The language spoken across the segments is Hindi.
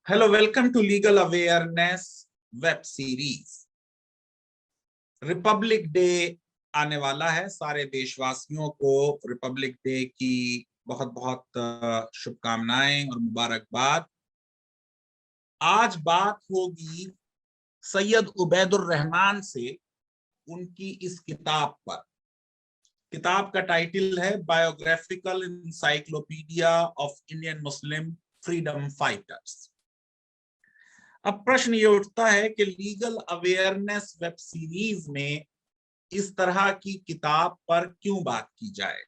Hello, welcome to legal awareness web series. Republic day आने वाला है। सारे देशवासियों को रिपब्लिक डे की बहुत बहुत शुभकामनाएं और मुबारकबाद। आज बात होगी सैयद उबैदुर रहमान से उनकी इस किताब पर। किताब का टाइटल है biographical encyclopedia of Indian Muslim freedom fighters. अब प्रश्न ये उठता है कि लीगल अवेयरनेस वेब सीरीज में इस तरह की किताब पर क्यों बात की जाए।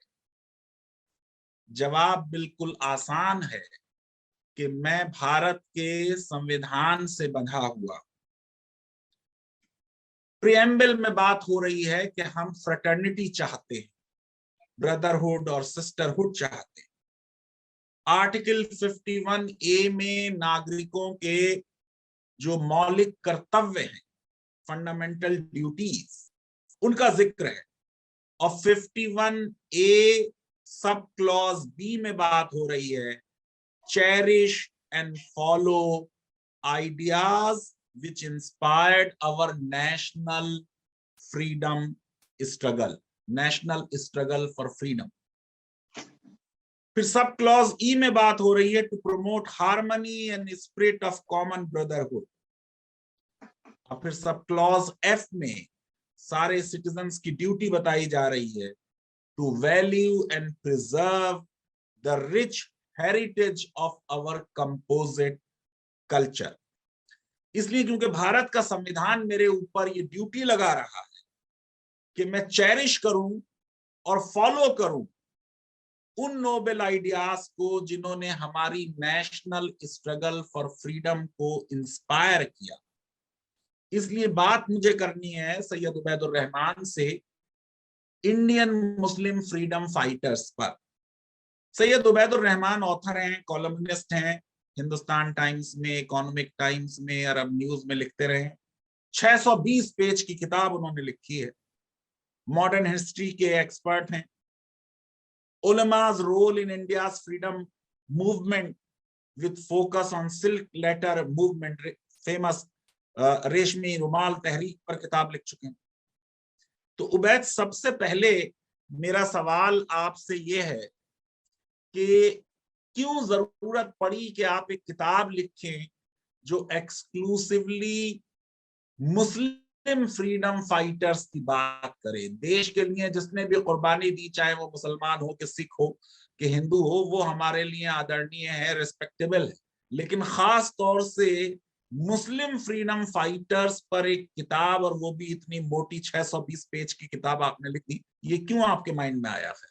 जवाब बिल्कुल आसान है कि मैं भारत के संविधान से बंधा हुआ। प्रिएम्बल में बात हो रही है कि हम फ्रेटर्निटी चाहते हैं, ब्रदरहुड और सिस्टरहुड चाहते हैं। आर्टिकल 51A में नागरिकों के जो मौलिक कर्तव्य हैं, फंडामेंटल ड्यूटीज, उनका जिक्र है। और 51A सब क्लॉज बी में बात हो रही है, cherish and follow ideas which inspired our national freedom struggle, national struggle for freedom. फिर सब क्लॉज ई में बात हो रही है, to promote harmony and spirit of common brotherhood. और फिर सब क्लॉज एफ में सारे सिटीजन्स की ड्यूटी बताई जा रही है, to value and preserve the rich heritage of our composite culture. इसलिए क्योंकि भारत का संविधान मेरे ऊपर ये ड्यूटी लगा रहा है कि मैं चेरिश करूं और फॉलो करूं उन नोबेल आइडियाज को जिन्होंने हमारी नेशनल स्ट्रगल फॉर फ्रीडम को इंस्पायर किया। इसलिए बात मुझे करनी है सैयद उबैदुर रहमान से इंडियन मुस्लिम फ्रीडम फाइटर्स पर। सैयद उबैदुर रहमान ऑथर हैं, कॉलमनिस्ट हैं, हिंदुस्तान टाइम्स में, इकोनॉमिक टाइम्स में, अरब न्यूज में लिखते रहे। 620 पेज की किताब उन्होंने लिखी है। मॉडर्न हिस्ट्री के एक्सपर्ट हैं। Ulama's role in India's freedom movement with focus on silk letter movement, famous Reshmi Rumal तहरीक पर किताब लिख चुके हैं। तो उबैद, सबसे पहले मेरा सवाल आपसे ये है कि क्यों जरूरत पड़ी कि आप एक किताब लिखें जो एक्सक्लूसिवली मुस्लिम फ्रीडम फाइटर्स की बात करे। देश के लिए जिसने भी कुर्बानी दी, चाहे वो मुसलमान हो कि सिख हो कि हिंदू हो, वो हमारे लिए आदरणीय है, रिस्पेक्टेबल है। लेकिन खास तौर से मुस्लिम फ्रीडम फाइटर्स पर एक किताब, और वो भी इतनी मोटी 620 पेज की किताब आपने लिखी, ये क्यों आपके माइंड में आया है?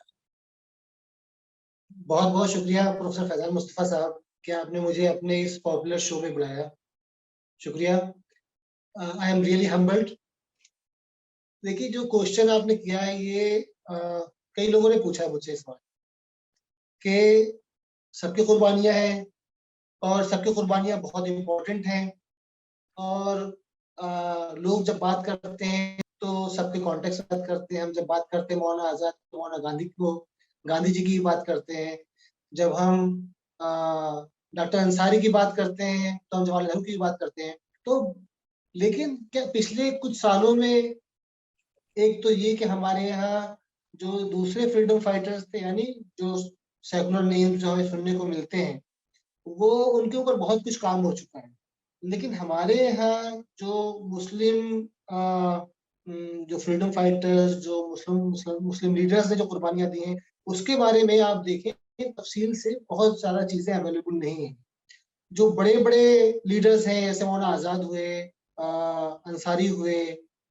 बहुत बहुत शुक्रिया प्रोफेसर फैजान मुस्तफा साहब कि आपने मुझे अपने इस पॉपुलर शो में बुलाया। शुक्रिया। I am really humbled. देखिए, जो क्वेश्चन आपने किया है ये कई लोगों ने पूछा मुझसे इस बार कि सबकी कुर्बानियां हैं और सबकी कुर्बानियां बहुत इम्पोर्टेंट हैं, और लोग जब बात करते हैं तो सबके कॉन्टेक्स्ट में बात करते हैं। हम जब बात करते हैं मौलाना आजाद तो मौलाना गांधी जी की बात करते हैं। जब हम डॉक्टर अंसारी की बात करते हैं तो हम जवाहरलाल नेहरू की बात करते हैं। तो लेकिन क्या पिछले कुछ सालों में एक तो ये कि हमारे यहाँ जो दूसरे फ्रीडम फाइटर्स थे, यानी जो सेकुलर नेम्स जो हमें सुनने को मिलते हैं, वो उनके ऊपर बहुत कुछ काम हो चुका है। लेकिन हमारे यहाँ जो मुस्लिम जो फ्रीडम फाइटर्स, जो मुस्लिम लीडर्स ने जो कुर्बानियां दी हैं, उसके बारे में आप देखें तफसील से बहुत सारा चीजें अवेलेबल नहीं है। जो बड़े बड़े लीडर्स हैं, जैसे मौलाना आजाद हुए, अंसारी हुए,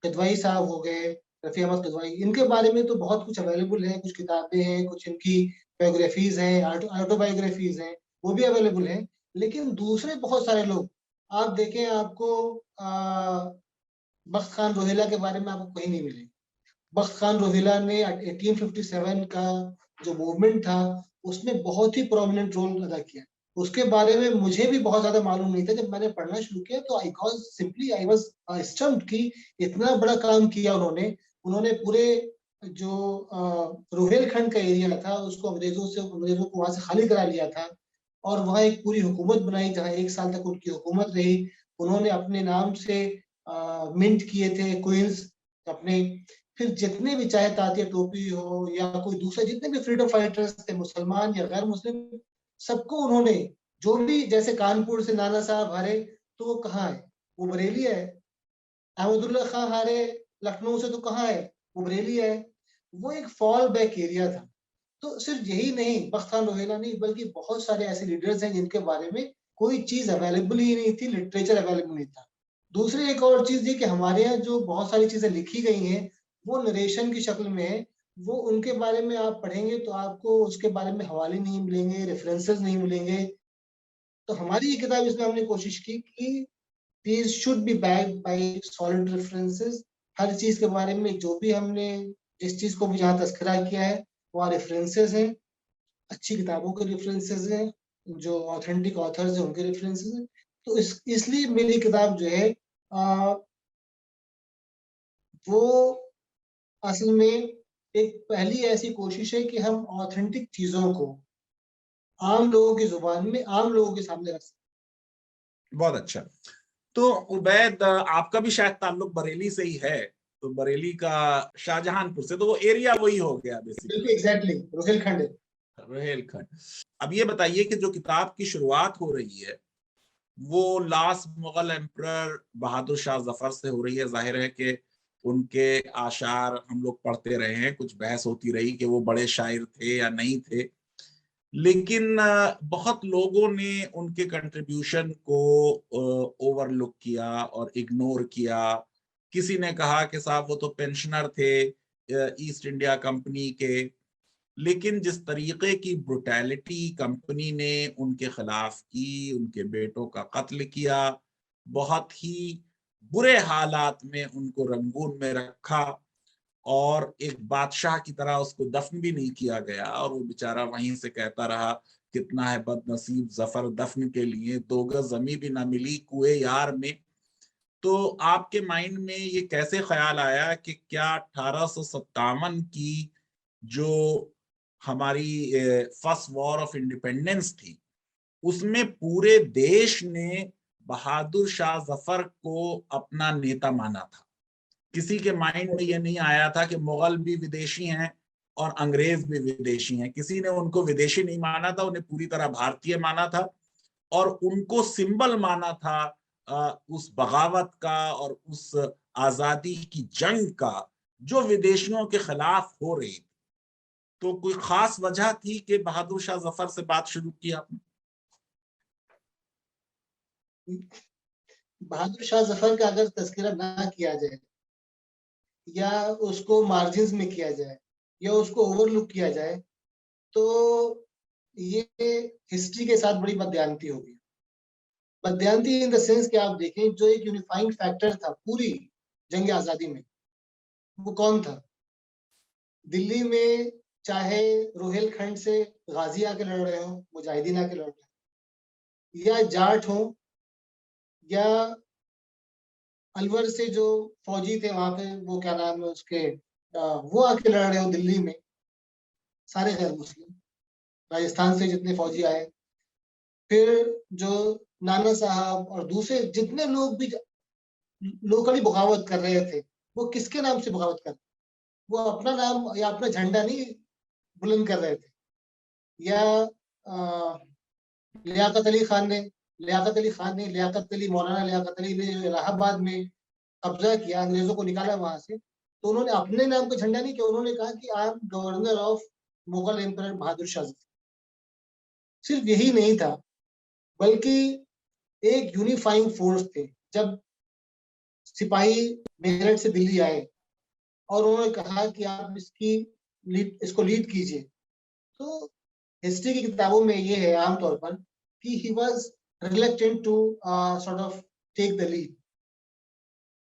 कदवाई साहब हो गए, रफी अहमद कदवाई, इनके बारे में तो बहुत कुछ अवेलेबल है। कुछ किताबें हैं, कुछ इनकी बायोग्राफीज हैं, ऑटोबायोग्राफीज हैं, वो भी अवेलेबल है। लेकिन दूसरे बहुत सारे लोग आप देखें, आपको बख्त खान रोहिला के बारे में आपको कहीं नहीं मिलेगा। बख्त खान रोहिला ने 1857 का जो मूवमेंट था उसमें बहुत ही प्रोमिनेंट रोल अदा किया। उसके बारे में मुझे भी बहुत ज्यादा मालूम नहीं था। जब मैंने पढ़ना शुरू किया तो आई वाज स्टम्प्ड कि इतना बड़ा काम किया उन्होंने पूरे जो रोहेलखंड का एरिया था उसको अंग्रेजों को वहां से खाली करा लिया था, और वहाँ एक पूरी हुकूमत बनाई जहाँ 1 साल तक उनकी हुकूमत रही। उन्होंने अपने नाम से मिंट किए थे क्वींस अपने। फिर जितने भी चाहे तात्या टोपी हो या कोई दूसरा, जितने भी फ्रीडम फाइटर्स थे मुसलमान या गैर मुस्लिम, सबको उन्होंने, जो भी जैसे कानपुर से नाना साहब हारे तो वो कहाँ है? वो बरेली है। अहमदुल्ला खां हारे लखनऊ से तो कहाँ है? वो बरेली है। वो एक फॉल बैक एरिया था। तो सिर्फ यही नहीं, बख्त खान रोहेला नहीं, बल्कि बहुत सारे ऐसे लीडर्स हैं जिनके बारे में कोई चीज अवेलेबल ही नहीं थी, लिटरेचर अवेलेबल नहीं था। दूसरी एक और चीज ये कि हमारे यहाँ जो बहुत सारी चीजें लिखी गई हैं वो नरेशन की शक्ल में है। वो उनके बारे में आप पढ़ेंगे तो आपको उसके बारे में हवाले नहीं मिलेंगे, रेफरेंसेस नहीं मिलेंगे। तो हमारी ये किताब, इसमें हमने कोशिश की कि these should be backed by solid references। हर चीज के बारे में जो भी हमने, जिस चीज को भी जहाँ तस्करा किया है वहाँ रेफरेंसेस हैं, अच्छी किताबों के रेफरेंसेस हैं, जो ऑथेंटिक ऑथर्स हैं उनके रेफरेंसेस हैं। तो इसलिए मेरी किताब जो है वो असल में एक पहली ऐसी कोशिश है कि हम ऑथेंटिक चीजों को आम लोगों की जुबान में, आम लोगों के सामने रख सकते। बहुत अच्छा। तो उबैद, आपका भी शायद ताल्लुक बरेली से ही है, तो बरेली का शाहजहानपुर से, तो वो एरिया वही हो गया बिल्कुल बेसिकली, एग्जैक्टली, रोहिलखंड है। रोहेलखंड। अब ये बताइए कि जो किताब की शुरुआत हो रही है वो लास्ट मुगल एम्परर बहादुर शाह जफर से हो रही है। जाहिर है कि उनके आशार हम लोग पढ़ते रहे हैं, कुछ बहस होती रही कि वो बड़े शायर थे या नहीं थे, लेकिन बहुत लोगों ने उनके कंट्रीब्यूशन को ओवरलुक किया और इग्नोर किया। किसी ने कहा कि साहब वो तो पेंशनर थे ईस्ट इंडिया कंपनी के। लेकिन जिस तरीके की ब्रुटैलिटी कंपनी ने उनके खिलाफ की, उनके बेटों का कत्ल किया, बहुत ही बुरे हालात में उनको रंगून में रखा, और एक बादशाह की तरह उसको दफन भी नहीं किया गया, और वो बेचारा वहीं से कहता रहा कितना है बदनसीब जफर, दफन के लिए 2 गज जमी भी ना मिली कुएं यार में। तो आपके माइंड में ये कैसे ख्याल आया कि क्या 1857 की जो हमारी फर्स्ट वॉर ऑफ इंडिपेंडेंस थी, उसमें पूरे देश ने बहादुर शाह जफर को अपना नेता माना था? किसी के माइंड में ये नहीं आया था कि मुगल भी विदेशी हैं और अंग्रेज भी विदेशी हैं। किसी ने उनको विदेशी नहीं माना था, उन्हें पूरी तरह भारतीय माना था, और उनको सिंबल माना था उस बगावत का और उस आजादी की जंग का जो विदेशियों के खिलाफ हो रही थी। तो कोई खास वजह थी कि बहादुर शाह जफर से बात शुरू की आपने? बहादुर शाह जफर का अगर तस्करा ना किया जाए या उसको मार्जिन्स में किया जाए या उसको ओवरलुक किया जाए तो ये हिस्ट्री के साथ बड़ी बदयांती होगी। बदयांती इन द सेंस कि आप देखें, जो एक यूनिफाइंग फैक्टर था पूरी जंग आजादी में, वो कौन था? दिल्ली में चाहे रोहिलखंड से गाजी आके लड़ रहे हो, मुजाहिदीन आके लड़ रहे हो, या जाट हो, या अलवर से जो फौजी थे वहां पे, वो क्या नाम है उसके, वो आके लड़ रहे हो दिल्ली में, सारे गैर मुस्लिम। राजस्थान से जितने फौजी आए, फिर जो नाना साहब और दूसरे जितने लोग भी लोकली बगावत कर रहे थे, वो किसके नाम से बगावत कर रहे थे? वो अपना नाम या अपना झंडा नहीं बुलंद कर रहे थे। या लियाकत अली खान ने, लियाकत अली, मौलाना लियाकत अली ने इलाहाबाद में कब्जा किया, अंग्रेजों को निकाला वहां से, तो उन्होंने अपने नाम का झंडा नहीं किया, उन्होंने कहा कि I am governor of Mughal emperor Bahadur Shah. सिर्फ यही नहीं था, बल्कि एक यूनिफाइंग फोर्स थे। जब सिपाही मेरठ से दिल्ली आए और उन्होंने कहा कि आप इसको लीड कीजिए, तो हिस्ट्री की किताबों में ये है आमतौर पर कि he was reluctant to sort of take the lead.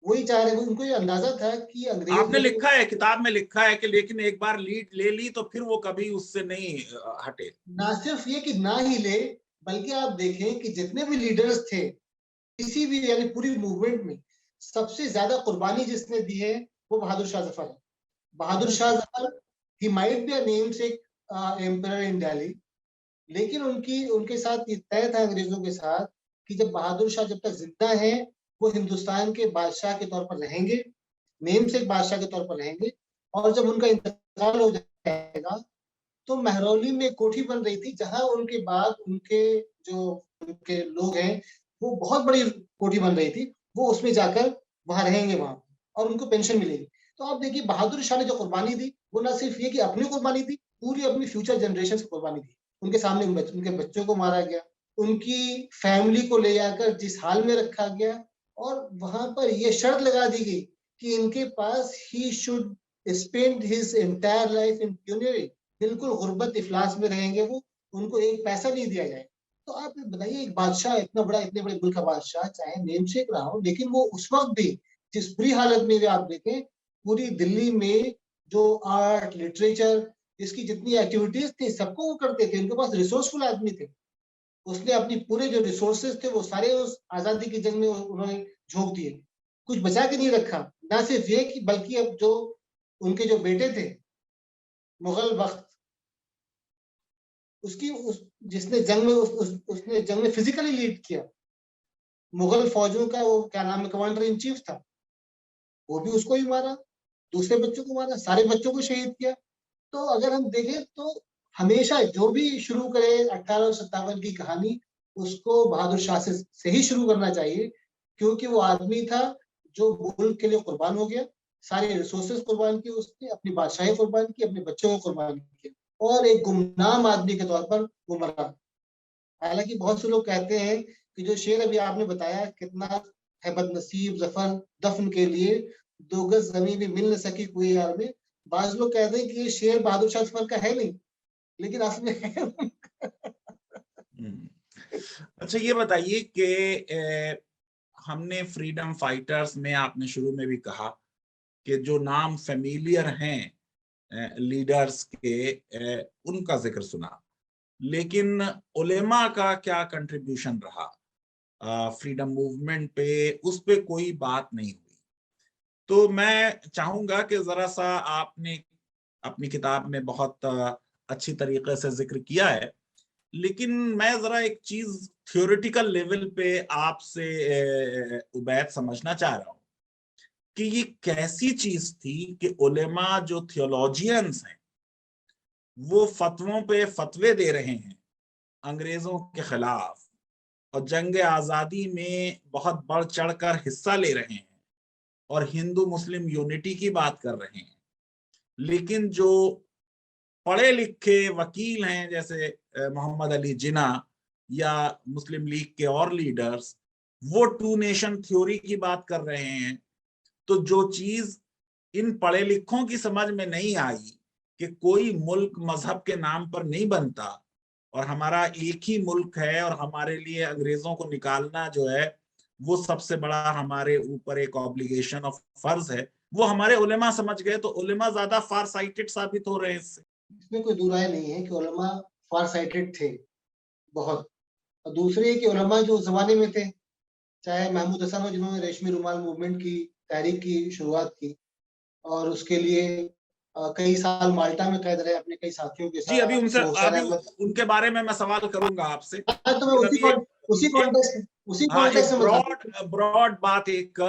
वही चाह रहे, उनको ये अंदाजा था कि अंग्रेज आपने लोग, लिखा है, किताब में लिखा है कि लेकिन एक बार लीड ले ली तो फिर वो कभी उससे नहीं हटे। ना सिर्फ ये कि ना ही ले, बल्कि आप देखें कि जितने भी लीडर्स थे किसी भी यानी पूरी मूवमेंट में, सबसे ज्यादा कुर्बानी जिसने दी है वो बहादुर शाह जफर है। Bahadur Shah Zafar, he might be a namesake emperor in Delhi, लेकिन उनके साथ ये तय था अंग्रेजों के साथ कि जब बहादुर शाह जब तक जिंदा है वो हिंदुस्तान के बादशाह के तौर पर रहेंगे, नेम से बादशाह के तौर पर रहेंगे, और जब उनका इंतकाल हो जाएगा तो महरौली में एक कोठी बन रही थी जहां उनके बाद उनके लोग हैं वो बहुत बड़ी कोठी बन रही थी, वो उसमें जाकर वहां रहेंगे वहां, और उनको पेंशन मिलेगी। तो आप देखिए बहादुर शाह ने जो कुर्बानी दी वो ना सिर्फ ये कि अपनी कुर्बानी दी, पूरी अपनी फ्यूचर जनरेशन की कुर्बानी दी। उनके सामने उनके बच्चों को मारा गया, उनकी फैमिली को ले जाकर जिस हाल में रखा गया, और वहां पर यह शर्त लगा दी गई कि इनके पास he should spend his entire life in penury, बिल्कुल गुर्बत इफलास में रहेंगे वो, उनको एक पैसा नहीं दिया जाए। तो आप बताइए एक बादशाह इतना बड़ा, इतने बड़े मुल्क का बादशाह, चाहे नेम शेक रहा हो, लेकिन वो उस वक्त भी जिस बुरी हालत में भी आप देखें, पूरी दिल्ली में जो आर्ट लिटरेचर इसकी जितनी एक्टिविटीज थी सबको वो करते थे, उनके पास रिसोर्सफुल आदमी थे। उसने अपनी पूरे जो रिसोर्सेज थे वो सारे उस आजादी की जंग में उन्होंने झोंक दिए, कुछ बचा के नहीं रखा। ना सिर्फ ये कि बल्कि अब जो उनके जो बेटे थे मुगल वक्त, जिसने जंग में उसने जंग में फिजिकली लीड किया, मुगल फौजों का वो क्या नाम है, कमांडर इन चीफ था, वो भी उसको ही मारा, दूसरे बच्चों को मारा, सारे बच्चों को शहीद किया। तो अगर हम देखें तो हमेशा जो भी शुरू करे 1857 की कहानी, उसको बहादुर शाह से ही शुरू करना चाहिए, क्योंकि वो आदमी था जो मुल्क के लिए कुर्बान हो गया, सारे रिसोर्सेज कुर्बान किए उसने, अपनी बादशाही कुर्बान की, अपने बच्चों को कुर्बान किया, और एक गुमनाम आदमी के तौर पर वो मरा। हालांकि बहुत से लोग कहते हैं कि जो शेर अभी आपने बताया कितना है बदनसीब जफर दफन के लिए, दो गज जमीन भी मिल न सकी कोई यार में। बाज लोग कहते हैं कि ये शेर बहादुर शाह जफर का है नहीं, लेकिन असल में है। अच्छा ये बताइए कि हमने फ्रीडम फाइटर्स में, आपने शुरू में भी कहा कि जो नाम फेमिलियर हैं लीडर्स के, उनका जिक्र सुना, लेकिन उलेमा का क्या कंट्रीब्यूशन रहा फ्रीडम मूवमेंट पे, उस पे कोई बात नहीं हुई। तो मैं चाहूंगा कि जरा सा, आपने अपनी किताब में बहुत अच्छी तरीके से जिक्र किया है, लेकिन मैं जरा एक चीज थ्योरेटिकल लेवल पे आपसे उबैद समझना चाह रहा हूं कि ये कैसी चीज थी कि उलेमा जो थियोलॉजियंस हैं वो फतवों पे फतवे दे रहे हैं अंग्रेजों के खिलाफ, और जंग आजादी में बहुत बढ़ चढ़कर हिस्सा ले रहे हैं और हिंदू मुस्लिम यूनिटी की बात कर रहे हैं, लेकिन जो पढ़े लिखे वकील हैं जैसे मोहम्मद अली जिन्ना या मुस्लिम लीग के और लीडर्स, वो टू नेशन थ्योरी की बात कर रहे हैं। तो जो चीज इन पढ़े लिखों की समझ में नहीं आई कि कोई मुल्क मजहब के नाम पर नहीं बनता और हमारा एक ही मुल्क है और हमारे लिए अंग्रेजों को निकालना जो है वो सबसे बड़ा हमारे ऊपर एक ऑब्लिगेशन ऑफ फर्ज है, वो हमारे उलेमा समझ गए। तो उलेमा ज्यादा फार साइटेड साबित हो रहे हैं इससे। इसमें कोई दुराय नहीं है कि उलमा फार साइटेड थे बहुत। और दूसरे कि उलमा जो उस जमाने में थे, चाहे महमूद हसन हो जिन्होंने रेशमी रुमाल मूवमेंट की तहरीक की शुरुआत की, और उसके लिए कई साल माल्टा में कैद रहे अपने कई साथियों के जी, अभी साथ, उनसे, जैसे हुसैन अभी अहमद। उनके बारे में मैं सवाल करूंगा आपसे, हाँ, तो मैं लेकिन अभी एक उसी हाँ, कॉन्टेक्स्ट एक में बता दूं। ब्रॉड ब्रॉड बात, एक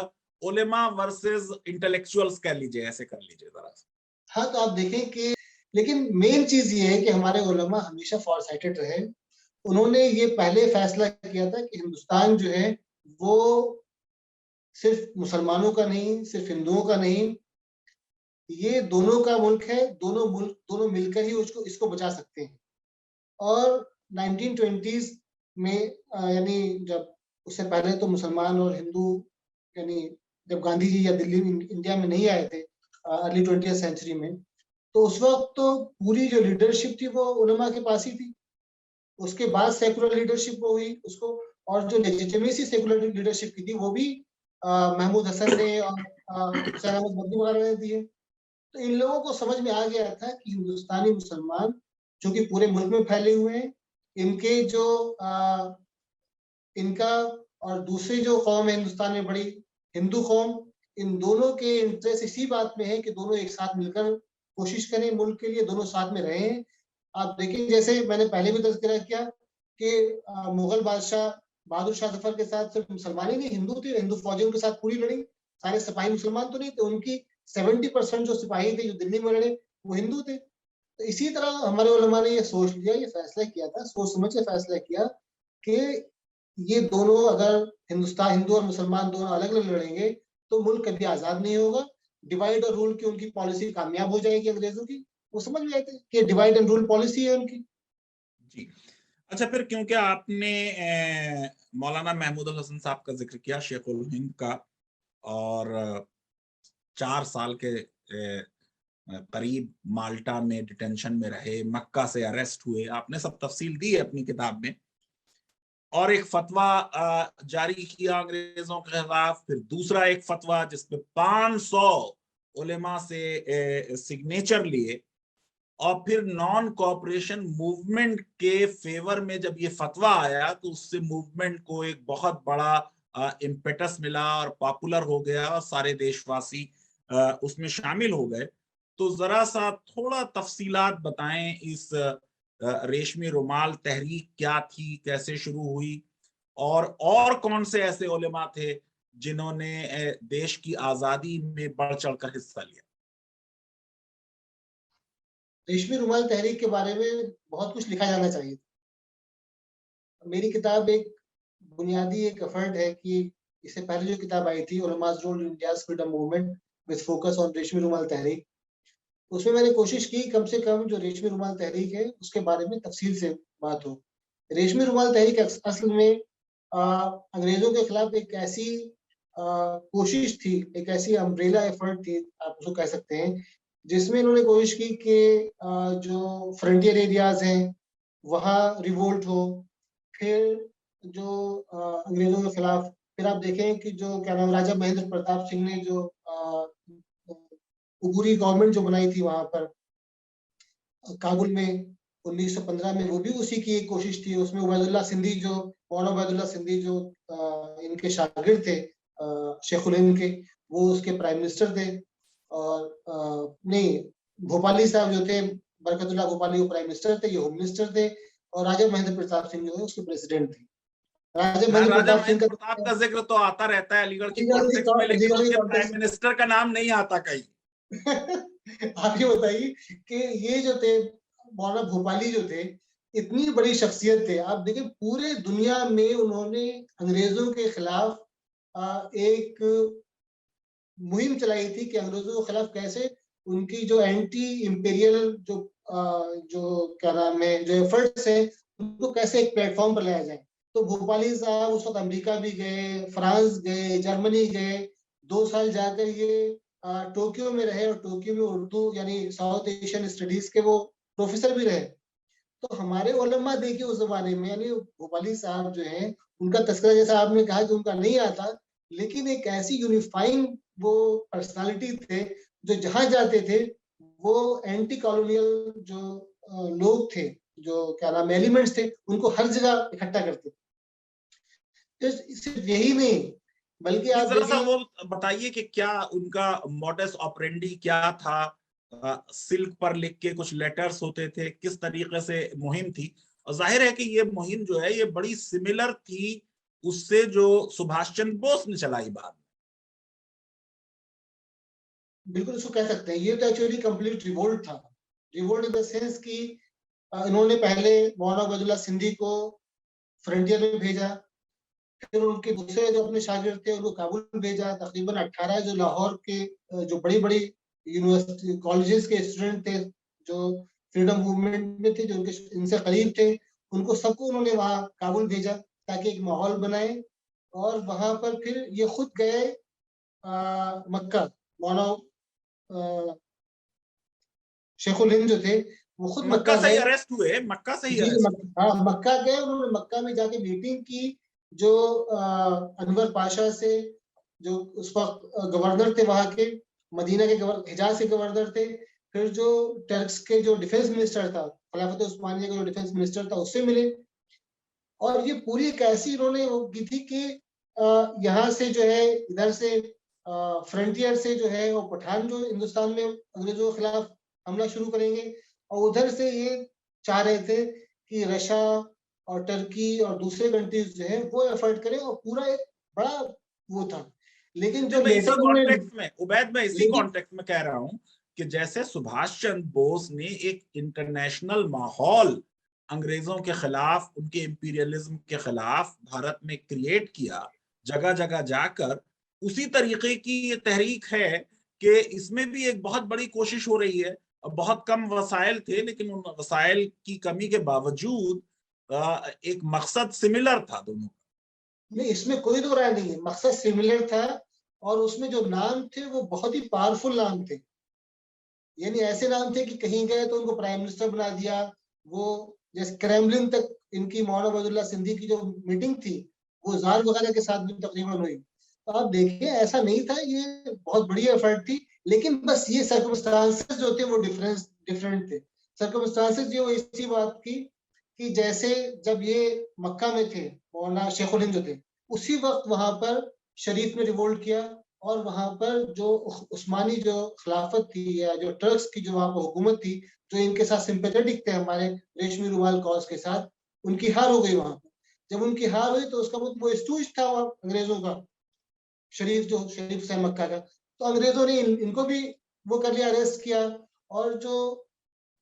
उलेमा वर्सेस इंटेलेक्चुअल्स कह लीजिए, ऐसे कर लीजिए जरा सा। हाँ, तो आप देखें कि लेकिन मेन चीज ये है कि हमारे उलमा हमेशा फॉर साइटेड रहे। उन्होंने ये पहले फैसला किया था कि हिंदुस्तान जो है वो सिर्फ मुसलमानों का नहीं, सिर्फ हिंदुओं का नहीं, ये दोनों का मुल्क है, दोनों मिलकर ही इसको बचा सकते हैं। और 1920s में यानी जब, उससे पहले तो मुसलमान और हिंदू, यानी जब गांधी जी या दिल्ली इंडिया में नहीं आए थे अर्ली 20th सेंचुरी में, तो उस वक्त तो पूरी जो लीडरशिप थी वो उलमा के पास ही थी। उसके बाद सेकुलर लीडरशिप वो हुई उसको, और जो लेजिटिमेसी सेकुलर लीडरशिप की थी वो भी महमूद हसन ने और हुसैन अहमद मदनी वगैरह ने दी है। तो इन लोगों को समझ में आ गया था कि हिंदुस्तानी मुसलमान जो कि पूरे मुल्क में फैले हुए हैं, इनके जो इनका और दूसरी जो कौम है हिंदुस्तान में बड़ी, हिंदू कौम, इन दोनों के इंटरेस्ट इसी बात में है कि दोनों एक साथ मिलकर कोशिश करें मुल्क के लिए, दोनों साथ में रहें, आप देखिए, जैसे मैंने पहले भी तज़किरा किया कि मुगल बादशाह बहादुर शाह जफर के साथ सिर्फ मुसलमान ही नहीं, हिंदू थे, हिंदू फौजें उनके साथ पूरी लड़ी, सारे सिपाही मुसलमान तो नहीं थे, उनकी 70% जो सिपाही थे जो दिल्ली में लड़े वो हिंदू थे। तो इसी तरह हमारे उलमा ने ये सोच लिया, ये फैसला किया था, सोच समझ के फैसला किया कि ये दोनों अगर हिंदू और मुसलमान दोनों अलग अलग लड़ेंगे तो मुल्क कभी आजाद नहीं होगा। डिवाइड और रूल की उनकी पॉलिसी कामयाब हो जाएगी अंग्रेजों की, वो समझ में आए थे कि डिवाइड एंड रूल पॉलिसी है उनकी। जी। अच्छा, फिर क्योंकि आपने मौलाना महमूद अल हसन साहब का जिक्र किया, शेख उल हिंद का, और 4 साल के करीब माल्टा में डिटेंशन में रहे, मक्का से अरेस्ट हुए, आपने सब तफसील दी है अपनी किताब में, और एक फतवा जारी किया अंग्रेजों के खिलाफ, फिर दूसरा एक फतवा जिसपे 500 उलेमा से सिग्नेचर लिए, और फिर नॉन कॉपरेशन मूवमेंट के फेवर में जब ये फतवा आया तो उससे मूवमेंट को एक बहुत बड़ा इम्पेटस मिला और पॉपुलर हो गया और सारे देशवासी उसमें शामिल हो गए। तो जरा सा थोड़ा तफसीलात बताएं, इस रेशमी रुमाल तहरीक क्या थी, कैसे शुरू हुई, और कौन से ऐसे उलेमा थे जिन्होंने देश की आजादी में बढ़ चढ़कर हिस्सा लिया। रेशमी रुमाल तहरीक के बारे में बहुत कुछ लिखा जाना चाहिए। मेरी किताब एक बुनियादी एक एफर्ट है कि इससे पहले जो किताब आई थी Ulama's role in India's freedom movement with focus on Reshmi Rumal तहरीक, उसमें मैंने कोशिश की कम से कम जो रेशमी रुमाल तहरीक है उसके बारे में तफसील से बात हो। रेशमी रुमाल तहरीक असल में अंग्रेजों के खिलाफ एक ऐसी कोशिश थी, एक ऐसी अम्ब्रेला एफर्ट थी आप उसको कह सकते हैं, जिसमें इन्होंने कोशिश की कि जो फ्रंटियर एरियाज हैं वहाँ रिवोल्ट हो। फिर जो अंग्रेजों के खिलाफ, फिर आप देखें कि जो क्या नाम राजा महेंद्र प्रताप सिंह ने जो उबूरी गवर्नमेंट जो बनाई थी वहां पर काबुल में 1915 में, वो भी उसी की एक कोशिश थी। उसमें उबैदुल्ला सिंधी जो मौलाना उबैदुल्ला सिंधी जो इनके शागिर्द थे शेखुल हिंद के, वो उसके प्राइम मिनिस्टर थे। और नहीं, भोपाली साहब जो थे बरकतुल्लाह भोपाली, वो प्राइम मिनिस्टर थे, ये होम मिनिस्टर थे, और राजा महेंद्र प्रताप सिंह जो है उसके प्रेसिडेंट थे। राजा हाँ, महेंद्र राजा प्रताप सिंह महेंद्र प्रताप का का जिक्र तो आता रहता है अलीगढ़ की कॉन्टेक्स्ट में, लेकिन अलीगढ़ उनके प्राइम कॉन्टेक्स्ट मिनिस्टर का नाम नहीं आता कहीं। आप ये बताइए कि ये जो थे मौलाना भोपाली जो थे, इतनी बड़ी शख्सियत थे। आप देखिए पूरे दुनिया में उन्होंने अंग्रेजों के खिलाफ एक मुहिम चलाई थी कि अंग्रेजों के खिलाफ कैसे उनकी जो एंटी इंपीरियल जो क्या नाम है जो एफर्ट्स है उनको कैसे एक प्लेटफॉर्म पर लाया जाए। तो भोपाली साहब उस वक्त अमेरिका भी गए, फ्रांस गए, जर्मनी गए, 2 साल जाकर ये टोक्यो में रहे, और टोक्यो में उर्दू यानी साउथ एशियन स्टडीज के वो प्रोफेसर भी रहे। तो हमारे उलमा देखिए उस जमाने में, यानी भोपाली साहब जो है उनका तस्करा जैसा आपने कहा कि उनका नहीं आता, लेकिन एक ऐसी यूनिफाइंग वो पर्सनालिटी थे जो जहां जाते थे वो एंटी कॉलोनियल जो लोग थे, जो क्या नाम एलिमेंट्स थे, उनको हर जगह इकट्ठा करते थे। तो सिर्फ यही नहीं बल्कि जी, आप जरा सा देखिए वो बताइए कि क्या उनका मॉडस ऑपरेंडी क्या था। सिल्क पर लिख के कुछ लेटर्स होते थे, किस तरीके से मुहिम थी। और जाहिर है कि ये मुहिम जो है ये बड़ी सिमिलर थी उससे जो सुभाष चंद्र बोस ने चलाई बाद में। बिल्कुल इसको कह सकते हैं, ये तो एक्चुअली कंप्लीट रिवोल्ट था। रिवोल्ट इन द सेंस कि इन्होंने पहले मौलाना उबैदुल्ला सिंधी को फ्रंटियर में भेजा, फिर उनके दूसरे जो अपने शागिर्द थे उनको काबुल भेजा। तकरीबन 18 जो लाहौर के जो बड़ी बड़ी यूनिवर्सिटी कॉलेजेस के स्टूडेंट थे जो फ्रीडम मूवमेंट में थे, जो उनके इनसे करीब थे, उनको सबको उन्होंने वहाँ काबुल भेजा ताकि एक माहौल बनाए। और वहां पर फिर ये खुद गए मक्का। मौलाना शेखुल हिंद जो थे वो खुद मक्का मक्का से ही गए। अरेस्ट हुए, मक्का से ही जी अरेस्ट हुए। हाँ, मक्का गए, उन्होंने मक्का में जाके मीटिंग की जो अनवर पाशा से, जो उस वक्त गवर्नर थे वहां के, मदीना के हिजाज के गवर्नर थे। फिर जो टर्क्स के जो डिफेंस मिनिस्टर था, खिलाफत उस्मानिया का जो डिफेंस मिनिस्टर था, उससे मिले। और ये पूरी एक ऐसी इन्होंने वो की थी कि यहाँ से जो है इधर से फ्रंटियर से जो है वो पठान जो हिंदुस्तान में अंग्रेजों के खिलाफ हमला शुरू करेंगे, और उधर से ये चाह रहे थे कि रशिया और टर्की और दूसरे कंट्रीज जो है वो एफर्ट करें, और पूरा एक बड़ा वो था। लेकिन जो मैं इसी लेटर उन्होंने, कॉन्टेक्स्ट में उबैद, मैं इसी लेकिन कॉन्टेक्स्ट में कह रहा हूं कि जैसे सुभाष चंद्र बोस ने एक इंटरनेशनल माहौल अंग्रेजों के खिलाफ, उनके इंपीरियलिज्म के खिलाफ भारत में क्रिएट किया जगह जगह जाकर, उसी तरीके की ये तहरीक है कि इसमें भी एक बहुत बड़ी कोशिश हो रही है। बहुत कम वसाइल थे, लेकिन उन वसाइल की कमी के बावजूद एक मकसद सिमिलर था दोनों। नहीं, इसमें कोई दो राय नहीं है, मकसद सिमिलर था, और उसमें जो नाम थे वो बहुत ही पावरफुल नाम थे। यानी ऐसे नाम थे कि कहीं गए तो उनको प्राइम मिनिस्टर बना दिया। वो जैसे क्रेमलिन तक इनकी मौलाना अब्दुल्ला सिंधी की जो मीटिंग थी वो जार वगैरह के साथ भी तकरीबन हुई। तो आप देखिए, ऐसा नहीं था, ये बहुत बड़ी एफर्ट थी, लेकिन बस ये सर्कमस्टांसेस जो थे वो डिफरेंट थे। सर्कमस्टांसेस जो इसी बात की कि जैसे जब ये मक्का में थे, मौलाना शेखुल हिंद जो थे, उसी वक्त वहां पर शरीफ ने रिवोल्ट किया, और वहां पर जो उस्मानी जो खिलाफत थी या जो टर्क्स की जो वहां पर हुकूमत थी, जो इनके साथ सिंपैथेटिक थे हमारे रेशमी रुमाल कॉज के साथ, उनकी हार हो गई वहां पर। जब उनकी हार हुई तो उसका मतलब वो स्टूज था वहां अंग्रेजों का, शरीफ से मक्का का। तो अंग्रेजों ने इनको भी वो कर लिया, अरेस्ट किया। और जो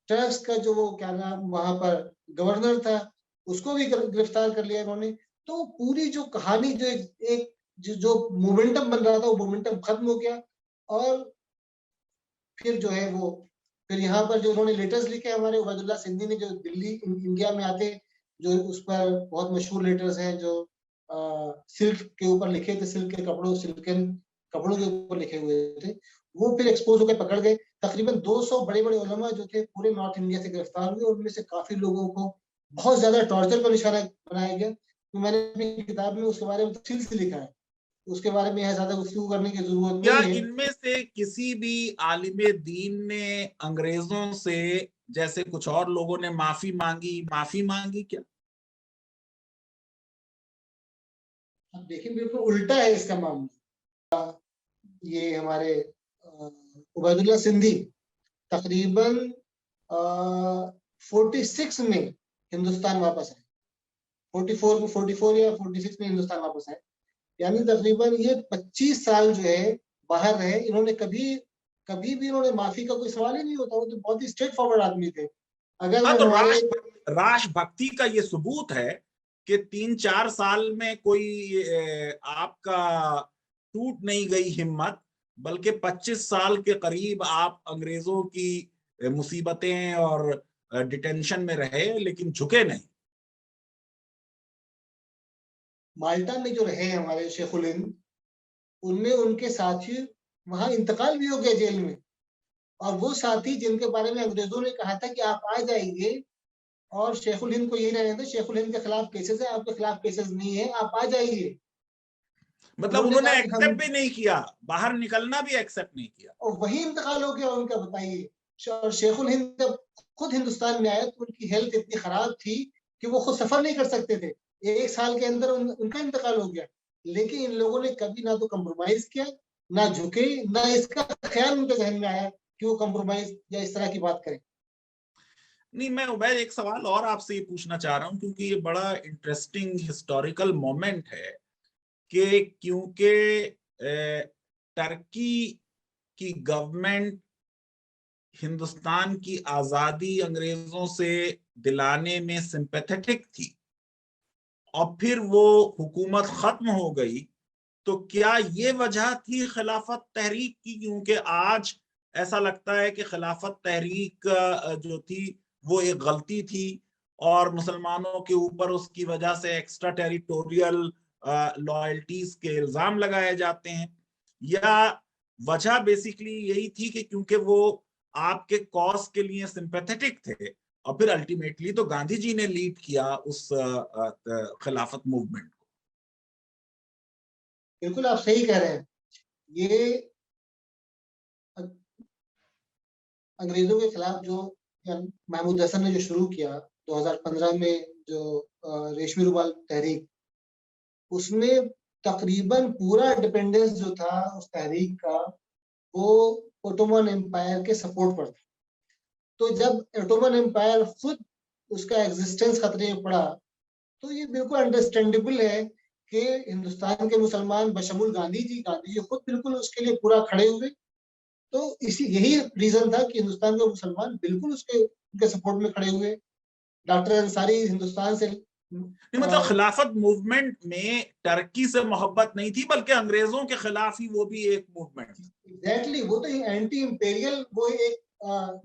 टर्क्स का जो वो क्या नाम वहां पर गवर्नर था, उसको भी गिरफ्तार कर लिया उन्होंने। तो पूरी जो कहानी जो एक जो मोमेंटम बन रहा था वो मोमेंटम खत्म हो गया। और फिर जो है वो, फिर यहाँ पर जो उन्होंने लेटर्स लिखे हमारे उबैदुल्ला सिंधी ने, जो दिल्ली इंडिया में आते, जो उस पर बहुत मशहूर लेटर्स हैं, जो सिल्क के ऊपर लिखे थे, सिल्क के कपड़ों, सिल्कन कपड़ों के ऊपर लिखे हुए थे, वो फिर एक्सपोज होकर पकड़ गए। तकरीबन 200 बड़े बड़े उलमा जो थे पूरे नॉर्थ इंडिया से गिरफ्तार हुए, और उनमें से काफी लोगों को बहुत ज्यादा टॉर्चर का निशाना बनाया गया। तो मैंने अपनी किताब में उसके बारे में तफसील से लिखा है, उसके बारे में यहाँ ज्यादा गुफ्तगू करने की जरूरत क्या नहीं है। इनमें से किसी भी आलिम दीन ने अंग्रेजों से, जैसे कुछ और लोगों ने माफी मांगी क्या? अब देखिए, बिल्कुल उल्टा है इसका मामला। ये हमारे उबैदुल्ला सिंधी तकरीबन 46 में हिंदुस्तान वापस आए, 44 या 46 में हिंदुस्तान वापस आए। यानी तकरीबन ये 25 साल जो है बाहर रहे। इन्होंने कभी कभी भी इन्होंने माफी का कोई सवाल ही नहीं होता, वो तो बहुत ही स्ट्रेट फॉरवर्ड आदमी थे। अगर हाँ, वो तो हमारे, राष्ट्रभक्ति का ये सबूत है कि 3-4 साल में कोई आपका टूट नहीं गई हिम्मत, बल्कि 25 साल के करीब आप अंग्रेजों की मुसीबतें और डिटेंशन में रहे, लेकिन झुके नहीं। माल्टा में जो रहे हमारे शेखुल हिंद, उनमें उनके साथी वहां इंतकाल भी हो गया जेल में। और वो साथी जिनके बारे में अंग्रेजों ने कहा था कि आप आ जाइए, और शेखुल हिंद को यही रहने थे, शेखुल हिंद के खिलाफ केसेस है, आपके खिलाफ केसेस नहीं है, आप आ जाइए। मतलब उन्होंने उन्होंने कहा कि हम, एक्सेप्ट भी नहीं किया, बाहर निकलना भी एक्सेप्ट नहीं किया। और वही इंतकाल हो गया उनका, बताइए। और शेखुल हिंद जब खुद हिंदुस्तान में आए तो उनकी हेल्थ इतनी खराब थी कि वो खुद सफर नहीं कर सकते थे। 1 साल के अंदर उनका इंतकाल हो गया। लेकिन इन लोगों ने कभी ना तो कंप्रोमाइज किया, ना झुके, ना इसका ख्याल उनके जहन में आया कि वो कंप्रोमाइज या इस तरह की बात करें। नहीं, मैं उबैद एक सवाल और आपसे ये पूछना चाह रहा हूं, क्योंकि ये बड़ा इंटरेस्टिंग हिस्टोरिकल मोमेंट है कि क्योंकि टर्की की गवर्नमेंट हिंदुस्तान की आजादी अंग्रेजों से दिलाने में सिंपैथेटिक थी, और फिर वो हुकूमत खत्म हो गई, तो क्या ये वजह थी खिलाफत तहरीक की? क्योंकि आज ऐसा लगता है कि खिलाफत तहरीक जो थी वो एक गलती थी, और मुसलमानों के ऊपर उसकी वजह से एक्स्ट्रा टेरिटोरियल लॉयल्टीज के इल्जाम लगाए जाते हैं, या वजह बेसिकली यही थी कि क्योंकि वो आपके कॉज के लिए सिंपैथेटिक थे, और फिर अल्टीमेटली तो गांधी जी ने लीड किया उस खिलाफत मूवमेंट को? बिल्कुल आप सही कह रहे हैं। ये अंग्रेजों के खिलाफ जो महमूद हसन ने जो शुरू किया 2015 में, जो रेशमी रुमाल तहरीक, उसमें तकरीबन पूरा डिपेंडेंस जो था उस तहरीक का, वो ओटोमन एम्पायर के सपोर्ट पर था। तो जब ओटोमन एम्पायर खुद उसका एग्जिस्टेंस खतरे में पड़ा, तो ये बिल्कुल अंडरस्टैंडेबल है कि हिंदुस्तान के मुसलमान बशमूल गांधी जी खुद बिल्कुल उसके लिए पूरा खड़े हुए। तो इसी यही रीजन था कि हिंदुस्तान के मुसलमान बिल्कुल उनके सपोर्ट में खड़े हुए। डॉक्टर अंसारी हिंदुस्तान से नहीं, मतलब खिलाफत मूवमेंट में टर्की से मोहब्बत नहीं थी, बल्कि अंग्रेजों के खिलाफ ही वो भी एक मूवमेंट थी। एग्जैक्टली, वो तो एंटी इंपेरियल वो एक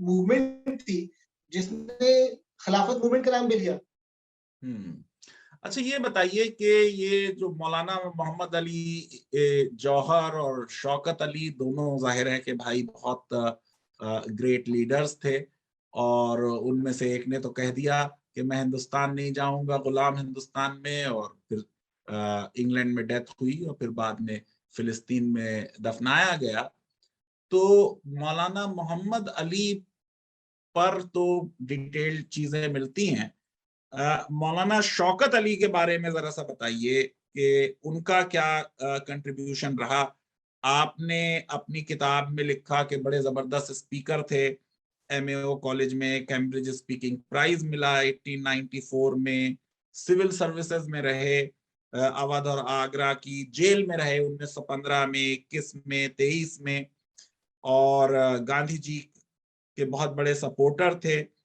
मूवमेंट थी जिसने खिलाफत मूवमेंट का नाम भी लिया। अच्छा, ये बताइए कि ये जो मौलाना मोहम्मद अली जौहर और शौकत अली, दोनों जाहिर है कि भाई बहुत ग्रेट लीडर्स थे, और उनमें से एक ने तो कह दिया कि मैं हिंदुस्तान नहीं जाऊंगा, गुलाम हिंदुस्तान में, और फिर इंग्लैंड में डेथ हुई और फिर बाद में फिलिस्तीन में दफनाया गया। तो मौलाना मोहम्मद अली पर तो डिटेल्ड चीजें मिलती हैं। मौलाना शौकत अली के बारे में जरा सा बताइए कि उनका क्या कंट्रीब्यूशन रहा। आपने अपनी किताब में लिखा कि बड़े जबरदस्त स्पीकर थे, एमएओ कॉलेज में कैम्ब्रिज स्पीकिंग प्राइज मिला 1894 में, सिविल सर्विसेज में रहे, अवध और आगरा की जेल में रहे 1915 में, 21 में, 23 में, और गांधी जी के बहुत बड़े सपोर्टर थे।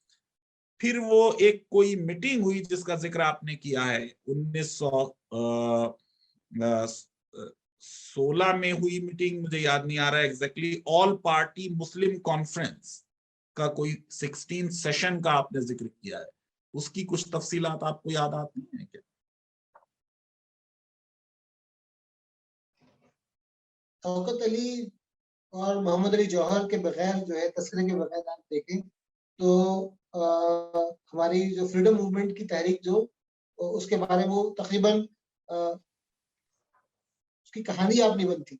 फिर वो एक कोई मीटिंग हुई जिसका जिक्र आपने किया है, 1916 में हुई मीटिंग, मुझे याद नहीं आ रहा है एग्जैक्टली, ऑल पार्टी मुस्लिम कॉन्फ्रेंस का कोई 16 सेशन का आपने जिक्र किया है। उसकी कुछ तफसीलात आपको याद आती हैं क्या? शौकत अली और मोहम्मद अली जौहर के बगैर जो है, तस्करे के बगैर आप देखें तो हमारी जो फ्रीडम मूवमेंट की तहरीक जो उसके बारे में वो तकरीबन उसकी कहानी आप नहीं बनती।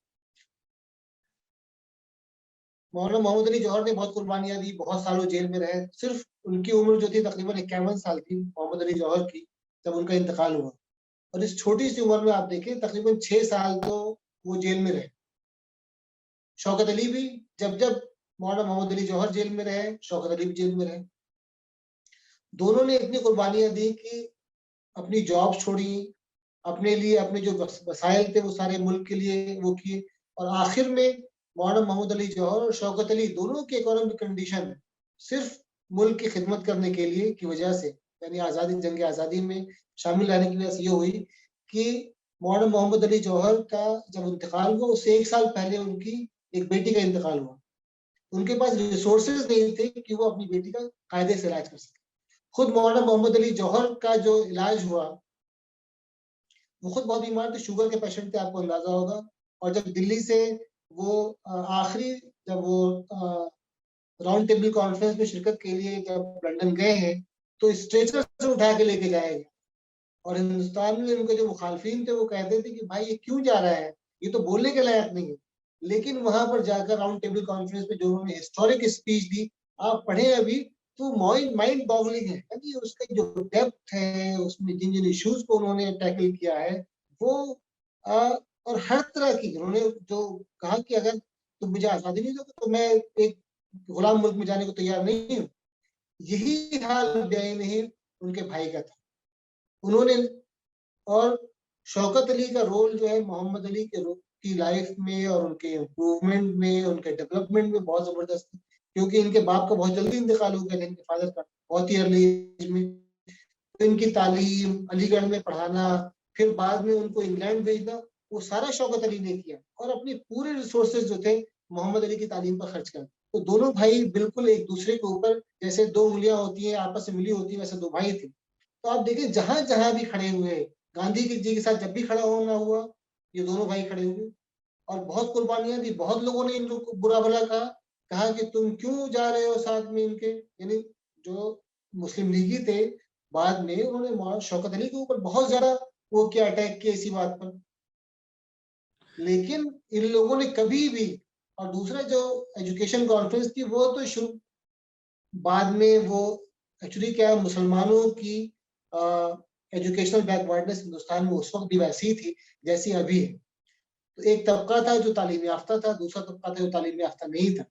मौलाना मोहम्मद अली जौहर ने बहुत कुर्बानियां दी, बहुत सालों जेल में रहे। सिर्फ उनकी उम्र जो थी तकरीबन 51 साल थी मोहम्मद अली जौहर की, जब उनका इंतकाल हुआ। और इस छोटी सी उम्र में आप देखें तकरीबन 6 साल तो वो जेल में रहे। शौकत अली भी जब जब मौलाना मोहम्मद अली जौहर जेल में रहे, शौकत अली भी जेल में रहे। दोनों ने इतनी कुर्बानियां दी कि अपनी जॉब छोड़ी, अपने लिए अपने जो वसाइल थे वो सारे मुल्क के लिए वो किए। और आखिर में मौलाना मोहम्मद अली जौहर और शौकत अली दोनों की इकोनॉमिक कंडीशन सिर्फ मुल्क की खिदमत करने के लिए की वजह से, यानी आज़ादी, जंग आज़ादी में शामिल रहने की वजह से ये हुई कि मौलाना मोहम्मद अली जौहर का जब इंतकाल हुआ उससे 1 साल पहले उनकी एक बेटी का इंतकाल हुआ। उनके पास रिसोर्सेज नहीं थे कि वो अपनी बेटी का कायदे से इलाज कर सके। खुद मौलाना मोहम्मद अली जौहर का जो इलाज हुआ, वो खुद बहुत बीमार थे, शुगर के पेशेंट थे, आपको अंदाजा होगा। और जब दिल्ली से वो आखिरी, जब वो राउंड टेबल कॉन्फ्रेंस में शिरकत के लिए जब लंदन गए हैं, तो स्ट्रेचर से उठा के लेके जाए गए। और हिंदुस्तान में उनके जो मुखालफिन थे वो कहते थे कि भाई ये क्यों जा रहा है, ये तो बोलने के लायक नहीं है। लेकिन वहां पर जाकर राउंड टेबल कॉन्फ्रेंस में जो उन्होंने हिस्टोरिक स्पीच दी, आप पढ़े अभी तो माइंड बॉगलिंग है। यानी उसका जो डेप्थ है, उसमें जिन जिन इश्यूज को उन्होंने टैकल किया है वो और हर तरह की उन्होंने जो कहा कि अगर तुम मुझे आजादी नहीं दोगे तो मैं एक गुलाम मुल्क में जाने को तैयार नहीं हूँ। यही हाल नहीं उनके भाई का था। उन्होंने, और शौकत अली का रोल जो है मोहम्मद अली की लाइफ में और उनके इम्प्रूवमेंट में, उनके डेवलपमेंट में बहुत जबरदस्त है। क्योंकि इनके बाप का बहुत जल्दी इंतकाल हो गया था, इनके फादर का बहुत ही अर्ली एज में। तो इनकी तालीम, अलीगढ़ में पढ़ाना, फिर बाद में उनको इंग्लैंड भेजना, वो सारा शौकत अली ने किया और अपने पूरे रिसोर्सेज जो थे मोहम्मद अली की तालीम पर खर्च कर। तो दोनों भाई बिल्कुल एक दूसरे के ऊपर, जैसे दो उंगलियां होती हैं आपस में मिली होती है, वैसे दो भाई थे। तो आप देखिए जहां जहां भी खड़े हुए, गांधी जी के साथ जब भी खड़ा होना हुआ, ये दोनों भाई खड़े हुए और बहुत कुर्बानियां दी। बहुत लोगों ने इन लोग को बुरा भला कहा, कहा कि तुम क्यों जा रहे हो साथ में इनके, यानी जो मुस्लिम लीगी थे। बाद में उन्होंने शौकत अली के ऊपर बहुत ज्यादा वो किया, अटैक किया इसी बात पर। लेकिन इन लोगों ने कभी भी, और दूसरा जो एजुकेशन कॉन्फ्रेंस थी वो तो शुरू, बाद में वो एक्चुअली क्या है, मुसलमानों की एजुकेशनल बैकवर्डनेस हिंदुस्तान में उस वक्त भी वैसी ही थी जैसी अभी है। तो एक तबका था जो तालीम याफ्ता था, दूसरा तबका था जो तालीम याफ्ता नहीं था।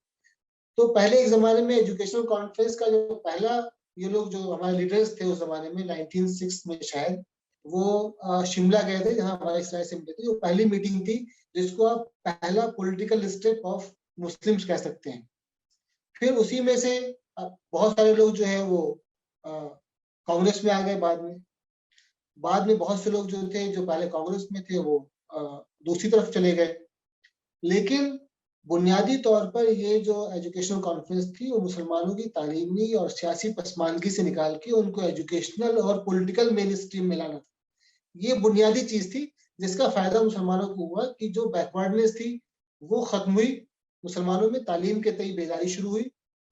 तो पहले एक जमाने में एजुकेशनल कॉन्फ्रेंस का जो पहला ये लोग जो हमारे लीडर्स थे उस जमाने में 1906 में शायद, वो शिमला गए थे जहाँ वाइस राय सिंह थे। वो पहली मीटिंग थी जिसको आप पहला पॉलिटिकल स्टेप ऑफ मुस्लिम्स कह सकते हैं। फिर उसी में से बहुत सारे लोग जो है वो कांग्रेस में आ गए बाद में बहुत से लोग जो थे जो पहले कांग्रेस में थे वो दूसरी तरफ चले गए। लेकिन बुनियादी तौर पर ये जो एजुकेशनल कॉन्फ्रेंस थी वो मुसलमानों की तालीमी और सियासी पसमानगी से निकाल के उनको एजुकेशनल और पॉलिटिकल मेन स्ट्रीम में लाना था। ये बुनियादी चीज थी जिसका फायदा मुसलमानों को हुआ कि जो बैकवर्डनेस थी वो खत्म हुई, मुसलमानों में तालीम के तई बेदारी शुरू हुई,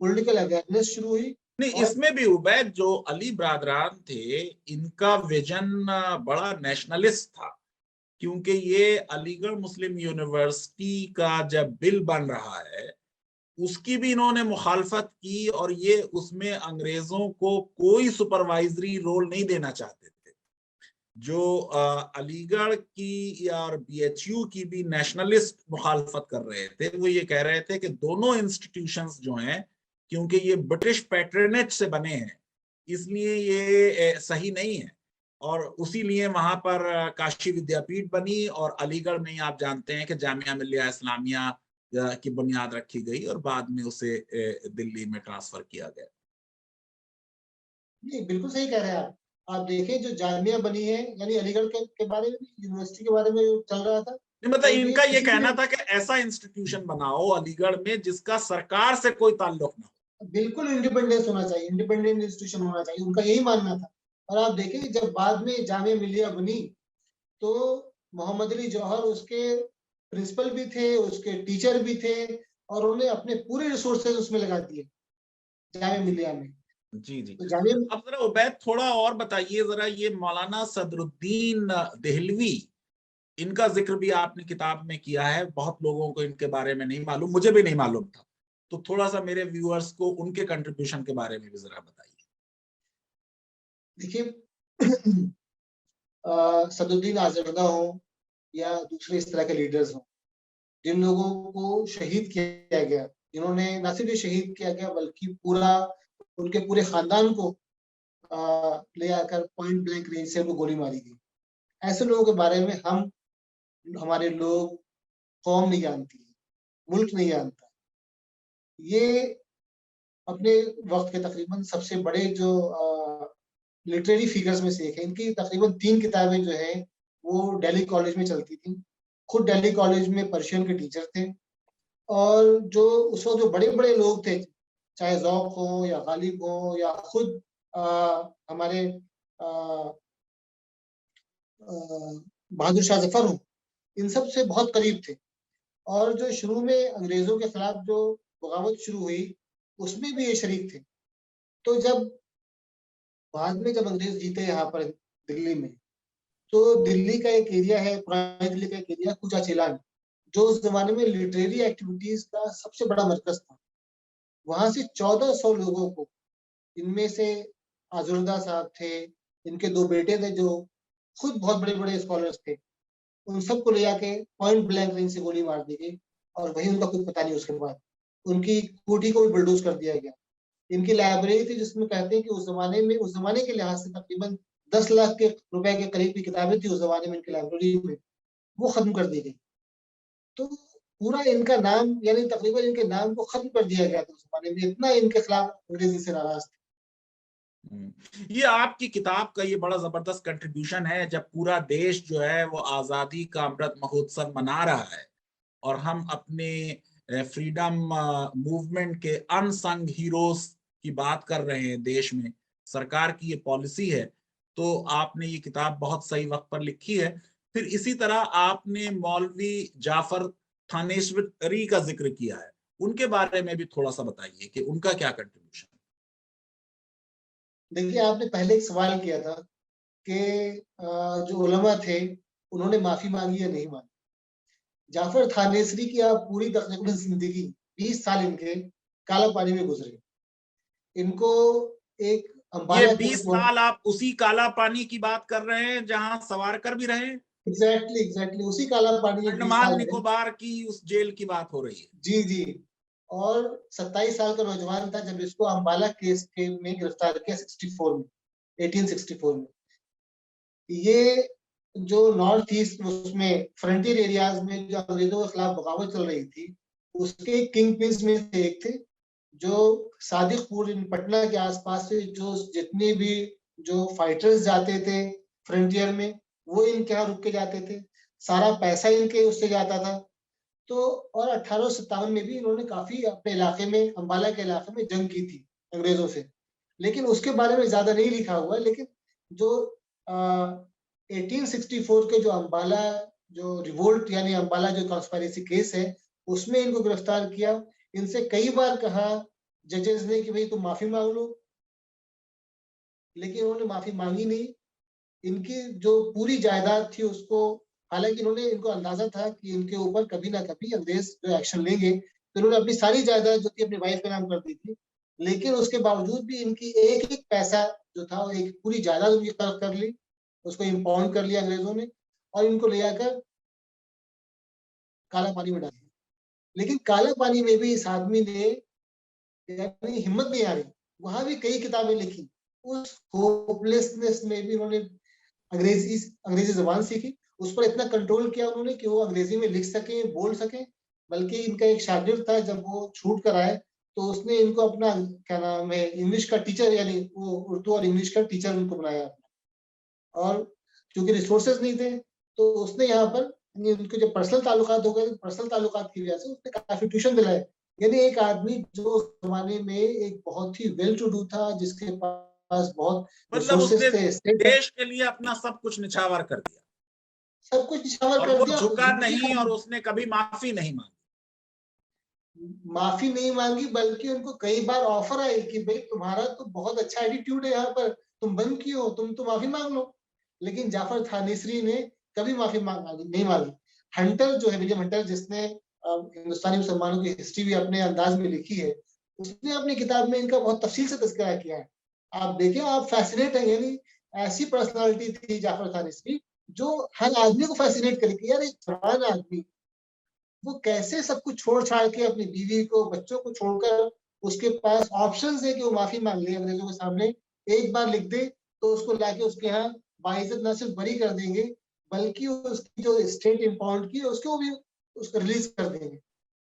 पॉलिटिकल अवेयरनेस शुरू हुई। नहीं, इसमें भी उबैद जो अली ब्रादरान थे, इनका विजन बड़ा नेशनलिस्ट था, क्योंकि ये अलीगढ़ मुस्लिम यूनिवर्सिटी का जब बिल बन रहा है उसकी भी इन्होंने मुखालफत की, और ये उसमें अंग्रेजों को कोई सुपरवाइजरी रोल नहीं देना चाहते थे। जो अलीगढ़ की और बीएचयू की भी नेशनलिस्ट मुखालफत कर रहे थे, वो ये कह रहे थे कि दोनों इंस्टीट्यूशंस जो हैं, क्योंकि ये ब्रिटिश पैट्रोनेज से बने हैं, इसलिए ये सही नहीं है। और उसी लिए वहां पर काशी विद्यापीठ बनी, और अलीगढ़ में ही आप जानते हैं कि जामिया मिलिया इस्लामिया की बुनियाद रखी गई, और बाद में उसे दिल्ली में ट्रांसफर किया गया। नहीं, बिल्कुल सही कह रहे हैं आप देखें जो जामिया बनी है, यानी अलीगढ़ के बारे में, यूनिवर्सिटी के बारे में चल रहा था। नहीं, मतलब तो इनका ये किसी कहना भी था कि ऐसा इंस्टीट्यूशन बनाओ अलीगढ़ में जिसका सरकार से कोई ताल्लुक ना हो। बिल्कुल इंडिपेंडेंस होना चाहिए, इंडिपेंडेंट इंस्टीट्यूशन होना चाहिए, उनका यही मानना था। और आप देखें जब बाद में जामिया मिलिया बनी तो मोहम्मद अली जौहर उसके प्रिंसिपल भी थे, उसके टीचर भी थे, और उन्होंने अपने पूरे रिसोर्सेज उसमें लगा दिए जामिया मिलिया में। जी जी। तो जामिया अब जरा उबैद थोड़ा और बताइए जरा, ये मौलाना सदरुद्दीन देहलवी, इनका जिक्र भी आपने किताब में किया है। बहुत लोगों को इनके बारे में नहीं मालूम, मुझे भी नहीं मालूम था, तो थोड़ा सा मेरे व्यूअर्स को उनके कंट्रीब्यूशन के बारे में भी जरा बताइए। देखिए सदुद्दीन आजरदा हो या दूसरे इस तरह के लीडर्स हो, जिन लोगों को शहीद किया गया, जिन्होंने न सिर्फ शहीद किया गया बल्कि पूरा उनके पूरे खानदान को ले आकर पॉइंट ब्लैंक रेंज से उनको गोली मारी गई, ऐसे लोगों के बारे में हमारे लोग, कौम नहीं जानती, मुल्क नहीं जानता। ये अपने वक्त के तकरीबन सबसे बड़े जो लिटरेरी फिगर्स में से एक है। इनकी तकरीबन 3 किताबें जो है वो दिल्ली कॉलेज में चलती थी। खुद दिल्ली कॉलेज में पर्शियन के टीचर थे, और जो उस वक्त जो बड़े बड़े लोग थे, चाहे ज़ौक़ हो या गालिब हो या खुद हमारे बहादुर शाह जफर हो, इन सब से बहुत करीब थे। और जो शुरू में अंग्रेजों के खिलाफ जो बगावत शुरू हुई उसमें भी ये शरीक थे। तो बाद में जब अंग्रेज जीते यहाँ पर दिल्ली में, तो दिल्ली का एक एरिया है, पुरानी दिल्ली का एक एरिया कुचा चेलान, जो उस जमाने में लिटरेरी एक्टिविटीज का सबसे बड़ा मरकज था। वहां से 1400 लोगों को, इनमें से आजुर्दा साहब थे, इनके 2 बेटे थे जो खुद बहुत बड़े बड़े स्कॉलर्स थे, उन सबको ले जाके पॉइंट ब्लैंक रेंज से गोली मार दी गई, और वही उनका कुछ पता नहीं। उसके बाद उनकी कोठी को भी बुलडोज कर दिया गया। इनकी लाइब्रेरी थी जिसमें कहते हैं कि उस जमाने के लिहाज से तकरीबन 10 लाख के रुपए के करीब की किताबें थी उस जमाने में इनकी लाइब्रेरी में, वो खत्म कर दी गई। तो पूरा इनका नाम, यानी तकरीबन इनके नाम को खत्म कर दिया गया था उस जमाने में, इतना इनके खिलाफ अंग्रेजी से नाराज थे। ये आपकी किताब का ये बड़ा जबरदस्त कंट्रीब्यूशन है, जब पूरा देश जो है वो आजादी का अमृत महोत्सव मना रहा है, और हम अपने फ्रीडम मूवमेंट के अनसंग हीरोज की बात कर रहे हैं देश में, सरकार की ये पॉलिसी है, तो आपने ये किताब बहुत सही वक्त पर लिखी है। फिर इसी तरह आपने मौलवी जाफर थानेश्वरी का जिक्र किया है, उनके बारे में भी थोड़ा सा बताइए कि उनका क्या कंट्रीब्यूशन। देखिए, आपने पहले एक सवाल किया था कि जो उलमा थे उन्होंने माफी मांगी या नहीं मांगी। जाफर थानेसरी की आप पूरी तकरीबन जिंदगी 20 साल इनके काला पानी में गुजरे। इनको एक ये अंबाला 20 साल आप उसी काला पानी की बात कर रहे हैं जहां सवारकर भी रहे? एग्जैक्टली उसी काला पानी में 20 अंडमान साल रहे। निकोबार की उस जेल की बात हो रही है? जी जी। और 27 साल का नौजवान था जब इसको अम्बाला केस के में गिरफ्तार किया 64 में, 1864 में। ये जो नॉर्थ ईस्ट उसमें फ्रंटियर एरियाज में जो अंग्रेजों के खिलाफ बगावत चल रही थी, उसके किंग पिन्स में से एक थे, जो सादिकपुर पटना के आसपास से जो जितने भी जो फाइटर्स जाते थे फ्रंटियर में, वो इनके यहाँ रुक के जाते थे, सारा पैसा इनके उससे जाता था। तो और 1857 में भी इन्होंने काफी अपने इलाके में, अम्बाला के इलाके में जंग की थी अंग्रेजों से, लेकिन उसके बारे में ज्यादा नहीं लिखा हुआ। लेकिन जो 1864 के जो अम्बाला जो रिवोल्ट यानी अम्बाला जो कॉन्स्पिरेसी केस है, उसमें इनको गिरफ्तार किया। इनसे कई बार कहा जजेस ने कि भाई तुम माफी मांग लो, लेकिन उन्होंने माफी मांगी नहीं। इनकी जो पूरी जायदाद थी उसको, हालांकि इन्होंने, इनको अंदाजा था कि इनके ऊपर कभी ना कभी अंग्रेज जो एक्शन लेंगे, तो इन्होंने अपनी सारी जायदाद जो थी अपनी वाइफ के नाम कर दी थी। लेकिन उसके बावजूद भी इनकी एक एक पैसा जो था वो एक पूरी जायदाद उनकी कर्ज कर ली, उसको इम्पाउंड कर लिया अंग्रेजों ने और इनको ले जाकर काला पानी में डाल दिया। लेकिन काला पानी में भी इस आदमी ने यानी हिम्मत नहीं आ रही, वहां भी कई किताबें लिखी। उस होपलेसनेस में भी उन्होंने अंग्रेजी जबान सीखी, उस पर इतना कंट्रोल किया उन्होंने कि वो अंग्रेजी में लिख सके, बोल सके। बल्कि इनका एक शागिर्द था, जब वो छूट कर आए तो उसने इनको अपना क्या नाम है इंग्लिश का टीचर, यानी वो उर्दू और इंग्लिश का टीचर उनको बनाया। और क्योंकि रिसोर्सेज नहीं थे तो उसने यहाँ पर उनके जो पर्सनल ताल्लुकात हो गए, पर्सनल ताल्लुकात की वजह से उसने काफी ट्यूशन दिलाए। यानी एक आदमी जो उस जमाने में एक बहुत ही वेल टू डू था, जिसके पास बहुत मतलब उसने रिसोर्सेज थे, स्टेट देश के लिए अपना सब कुछ निछावर कर दिया सब कुछ निछावर और कर वो दिया। झुका जिंदगी नहीं का और उसने कभी माफी नहीं मांगी। माफी नहीं मांगी, बल्कि उनको कई बार ऑफर आई कि भाई तुम्हारा तो बहुत अच्छा एटीट्यूड है, यहाँ पर तुम बंद क्यों हो, तुम तो माफी मांग लो। लेकिन जाफर थानेसरी ने कभी माफी नहीं मांगी। हंटर जो है, विलियम हंटर, जिसने हिंदुस्तानी मुसलमानों की हिस्ट्री भी अपने अंदाज में लिखी है, उसने अपनी किताब में इनका बहुत तफसील से तज़किरा किया है। आप देखिए, आप फैसिनेट है। यानी ऐसी पर्सनालिटी थी जाफर थानेसरी जो हर आदमी को फैसिनेट करेगी। यार एक जवान आदमी वो कैसे सब कुछ छोड़ छाड़ के अपनी बीवी को, बच्चों को छोड़कर, उसके पास ऑप्शंस है कि वो माफी मांग ले अंग्रेजों के सामने, एक बार लिख दे तो उसको लाके उसके यहाँ बाइज्जत न सिर्फ बरी कर देंगे, बल्कि उसकी जो स्टेट इम्पाउंड की उसको भी उसको रिलीज कर देंगे।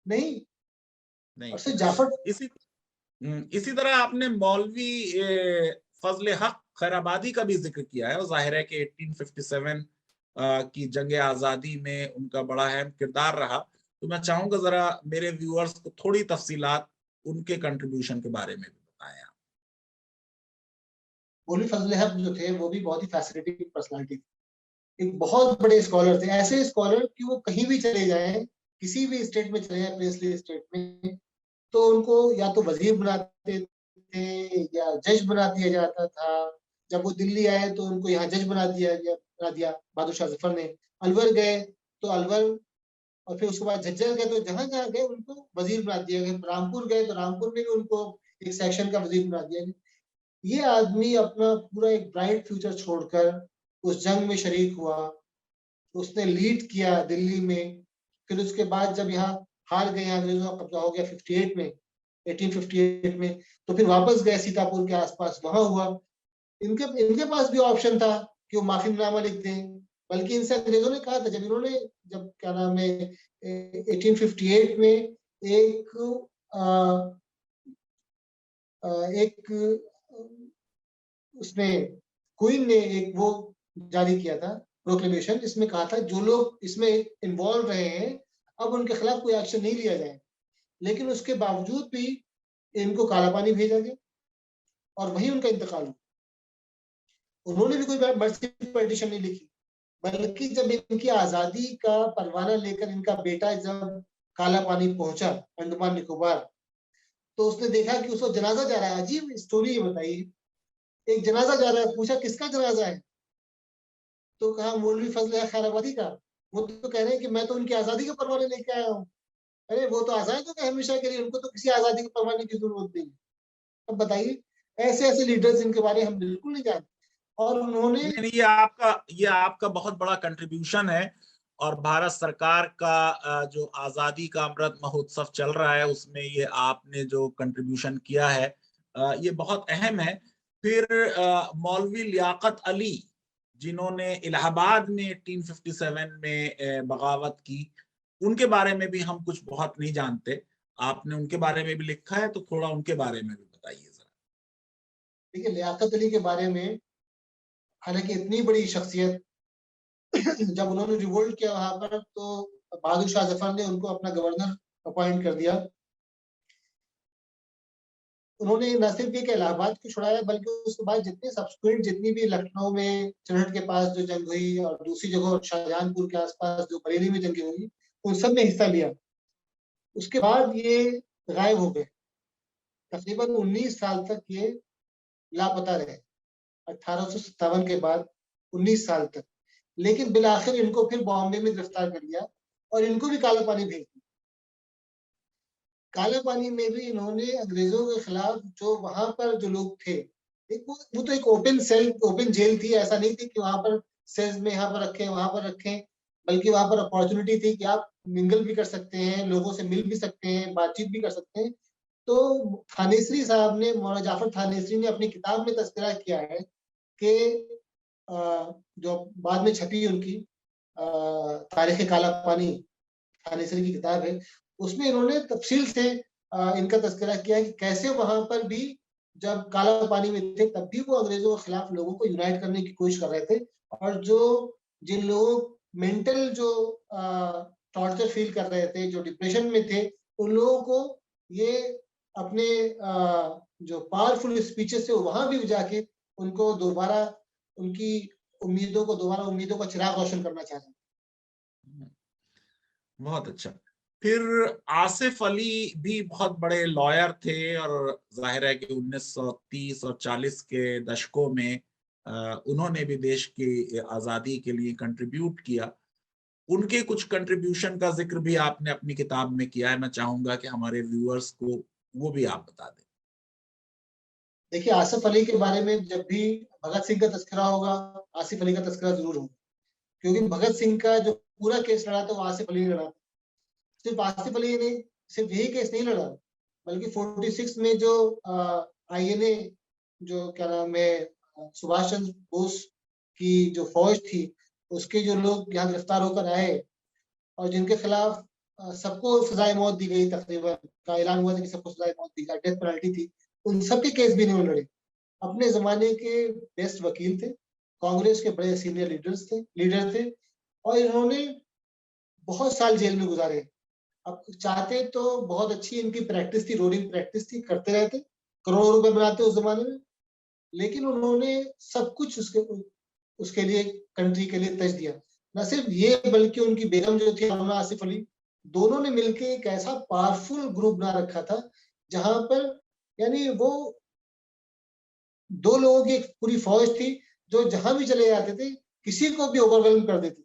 नहीं, नहीं और सिर्फ जाफर इसी तरह आपने मौलवी फजल हक खैराबादी का भी जिक्र किया है और जाहिर है कि 1857 की जंग आजादी में उनका बड़ा अहम किरदार रहा। तो मैं चाहूंगा जरा मेरे व्यूअर्स को थोड़ी तफसीलात उनके कंट्रीब्यूशन के बारे में भी बताएं आप। मौलवी फजल हक जो थे वो भी बहुत ही फैसिनेटिंग पर्सनालिटी थी। एक बहुत बड़े स्कॉलर थे, ऐसे स्कॉलर कि वो कहीं भी चले जाएं, किसी भी स्टेट में चले जाए, प्रिंसली स्टेट में, तो उनको या तो वजीर बनाते थे या जज बना दिया जाता था। जब वो दिल्ली आए तो उनको यहाँ जज बना दिया बहादुर शाह जफर ने। अलवर गए तो अलवर, और फिर उसके बाद झज्जर गए तो जहां जहां गए उनको वजीर बना दिया गया। रामपुर गए तो रामपुर में भी उनको एक सेक्शन का वजीर बना दिया गया। ये आदमी अपना पूरा एक ब्राइट फ्यूचर छोड़कर उस जंग में शरीक हुआ, उसने लीड किया दिल्ली में। फिर उसके बाद जब यहाँ हार गए, अंग्रेजों का कब्जा हो गया 58 में, 1858 में, तो फिर वापस गए सीतापुर के आसपास, वहां हुआ। इनके इनके पास भी ऑप्शन था कि वो माफीनामा लिख दें, बल्कि इनसे अंग्रेजों ने कहा था, जब इन्होंने, जब क्या नाम है 1858 में एक एक उसने क्वीन ने एक वो जारी किया था प्रोक्लेमेशन, जिसमें कहा था जो लोग इसमें इन्वॉल्व रहे हैं अब उनके खिलाफ कोई एक्शन नहीं लिया जाए। लेकिन उसके बावजूद भी इनको काला पानी भेजा गया और वहीं उनका इंतकाल हुआ। उन्होंने भी कोई मर्सी पिटीशन नहीं लिखी, बल्कि जब इनकी आजादी का परवाना लेकर इनका बेटा जब काला पानी पहुंचा अंडमान निकोबार, तो उसने देखा कि उसको जनाजा जा रहा है। अजीब स्टोरी बताइए, एक जनाजा जा रहा है, पूछा किसका जनाजा है, तो कहा मौलवी फजल खैराबादी का। वो तो कह रहे हैं कि मैं तो उनकी आजादी के परवाने लेके आया हूँ। अरे वो तो आजाद हो गए हमेशा के लिए, उनको तो किसी आजादी के परवाने की जरूरत नहीं। अब बताइए, ऐसे ऐसे लीडर्स इनके बारे में हम बिल्कुल नहीं जानते। और उन्होंने नहीं, ये आपका बहुत बड़ा कंट्रीब्यूशन है और भारत सरकार का जो आजादी का अमृत महोत्सव चल रहा है उसमें ये आपने जो कंट्रीब्यूशन किया है ये बहुत अहम है। फिर मौलवी लियाकत अली जिन्होंने इलाहाबाद में 1857 में बगावत की, उनके बारे में भी हम कुछ बहुत नहीं जानते। आपने उनके बारे में भी लिखा है, तो थोड़ा उनके बारे में भी बताइए जरा। देखिए, लियाकत अली के बारे में, हालांकि इतनी बड़ी शख्सियत, जब उन्होंने रिवोल्ट किया वहां पर, तो बहादुर शाह जफर ने उनको अपना गवर्नर अपॉइंट कर दिया। उन्होंने न सिर्फ एक इलाहाबाद को छुड़ाया, बल्कि उसके बाद जितने सब्सिक्वेंट, जितनी भी लखनऊ में चुरहट के पास जो जंग हुई और दूसरी जगह शाहजहानपुर के आसपास जो बरेली में जंगें हुई, उन सब में हिस्सा लिया। उसके बाद ये गायब हो गए। तकरीबन 19 साल तक ये लापता रहे, 1857 के बाद 19 साल तक। लेकिन बिलाखिर इनको फिर बॉम्बे में गिरफ्तार कर लिया और इनको भी काला पानी भेज दिया। काला पानी में भी इन्होंने अंग्रेजों के खिलाफ, जो वहां पर जो लोग थे, एक वो तो एक ओपन सेल, ओपन जेल थी। ऐसा नहीं थी कि वहां पर सेल्स में यहाँ पर रखें, वहां पर रखें, बल्कि वहां पर अपॉर्चुनिटी थी कि आप मिंगल भी कर सकते हैं, लोगों से मिल भी सकते हैं, बातचीत भी कर सकते हैं। तो थानेसरी साहब ने, मौलाना जाफर थानेसरी ने अपनी किताब में तस्करा किया है कि जो बाद में छपी उनकी तारीख काला पानी, थानेसरी की किताब है, उसमें इन्होंने तफसील से इनका तस्करा किया है कि कैसे वहां पर भी जब काला पानी में थे तब भी वो अंग्रेजों के खिलाफ लोगों को यूनाइट करने की कोशिश कर रहे थे। और जो जिन लोगों मेंटल जो टॉर्चर फील कर रहे थे, जो डिप्रेशन में थे, उन लोगों को ये अपने जो पावरफुल स्पीचेस थे वहां भी जाके उनको दोबारा, उनकी उम्मीदों को दोबारा, उम्मीदों का चिराग रोशन करना चाह रहे हैं। बहुत अच्छा। फिर आसिफ अली भी बहुत बड़े लॉयर थे और जाहिर है कि 1930 और 40 के दशकों में उन्होंने भी देश की आजादी के लिए कंट्रीब्यूट किया। उनके कुछ कंट्रीब्यूशन का जिक्र भी आपने अपनी किताब में किया है। मैं चाहूंगा कि हमारे व्यूअर्स को वो भी आप बता दें। देखिए, आसिफ अली के बारे में जब भी भगत सिंह का तस्करा होगा, आसिफ अली का तस्करा जरूर होगा, क्योंकि भगत सिंह का जो पूरा केस लड़ा था वो आसिफ अली ने लड़ा। सिर्फ आसिफ अली ने सिर्फ यही केस नहीं लड़ा, बल्कि 46 में जो INA, जो क्या नाम है, सुभाष चंद्र बोस की जो फौज थी, उसके जो लोग यहाँ गिरफ्तार होकर आए और जिनके खिलाफ सबको सजाए मौत दी गई, तकरीबन का ऐलान हुआ था कि सबको सजाए मौत दी गई, डेथ पेनल्टी थी, उन सबके केस भी इन्होंने लड़े। अपने जमाने के बेस्ट वकील थे, कांग्रेस के बड़े सीनियर लीडर थे, और इन्होंने बहुत साल जेल में गुजारे। अब चाहते तो बहुत अच्छी इनकी प्रैक्टिस थी, रोलिंग प्रैक्टिस थी, करते रहते, करोड़ों रुपए बनाते उस जमाने में। लेकिन उन्होंने सब कुछ उसके लिए, कंट्री के लिए तज दिया। न सिर्फ ये, बल्कि उनकी बेगम जो थी अरुणा आसिफ अली, दोनों ने मिलकर एक ऐसा पावरफुल ग्रुप बना रखा था, जहां पर यानी वो दो लोगों की एक पूरी फौज थी, जो जहां भी चले जाते थे किसी को भी ओवरवेलम कर देती।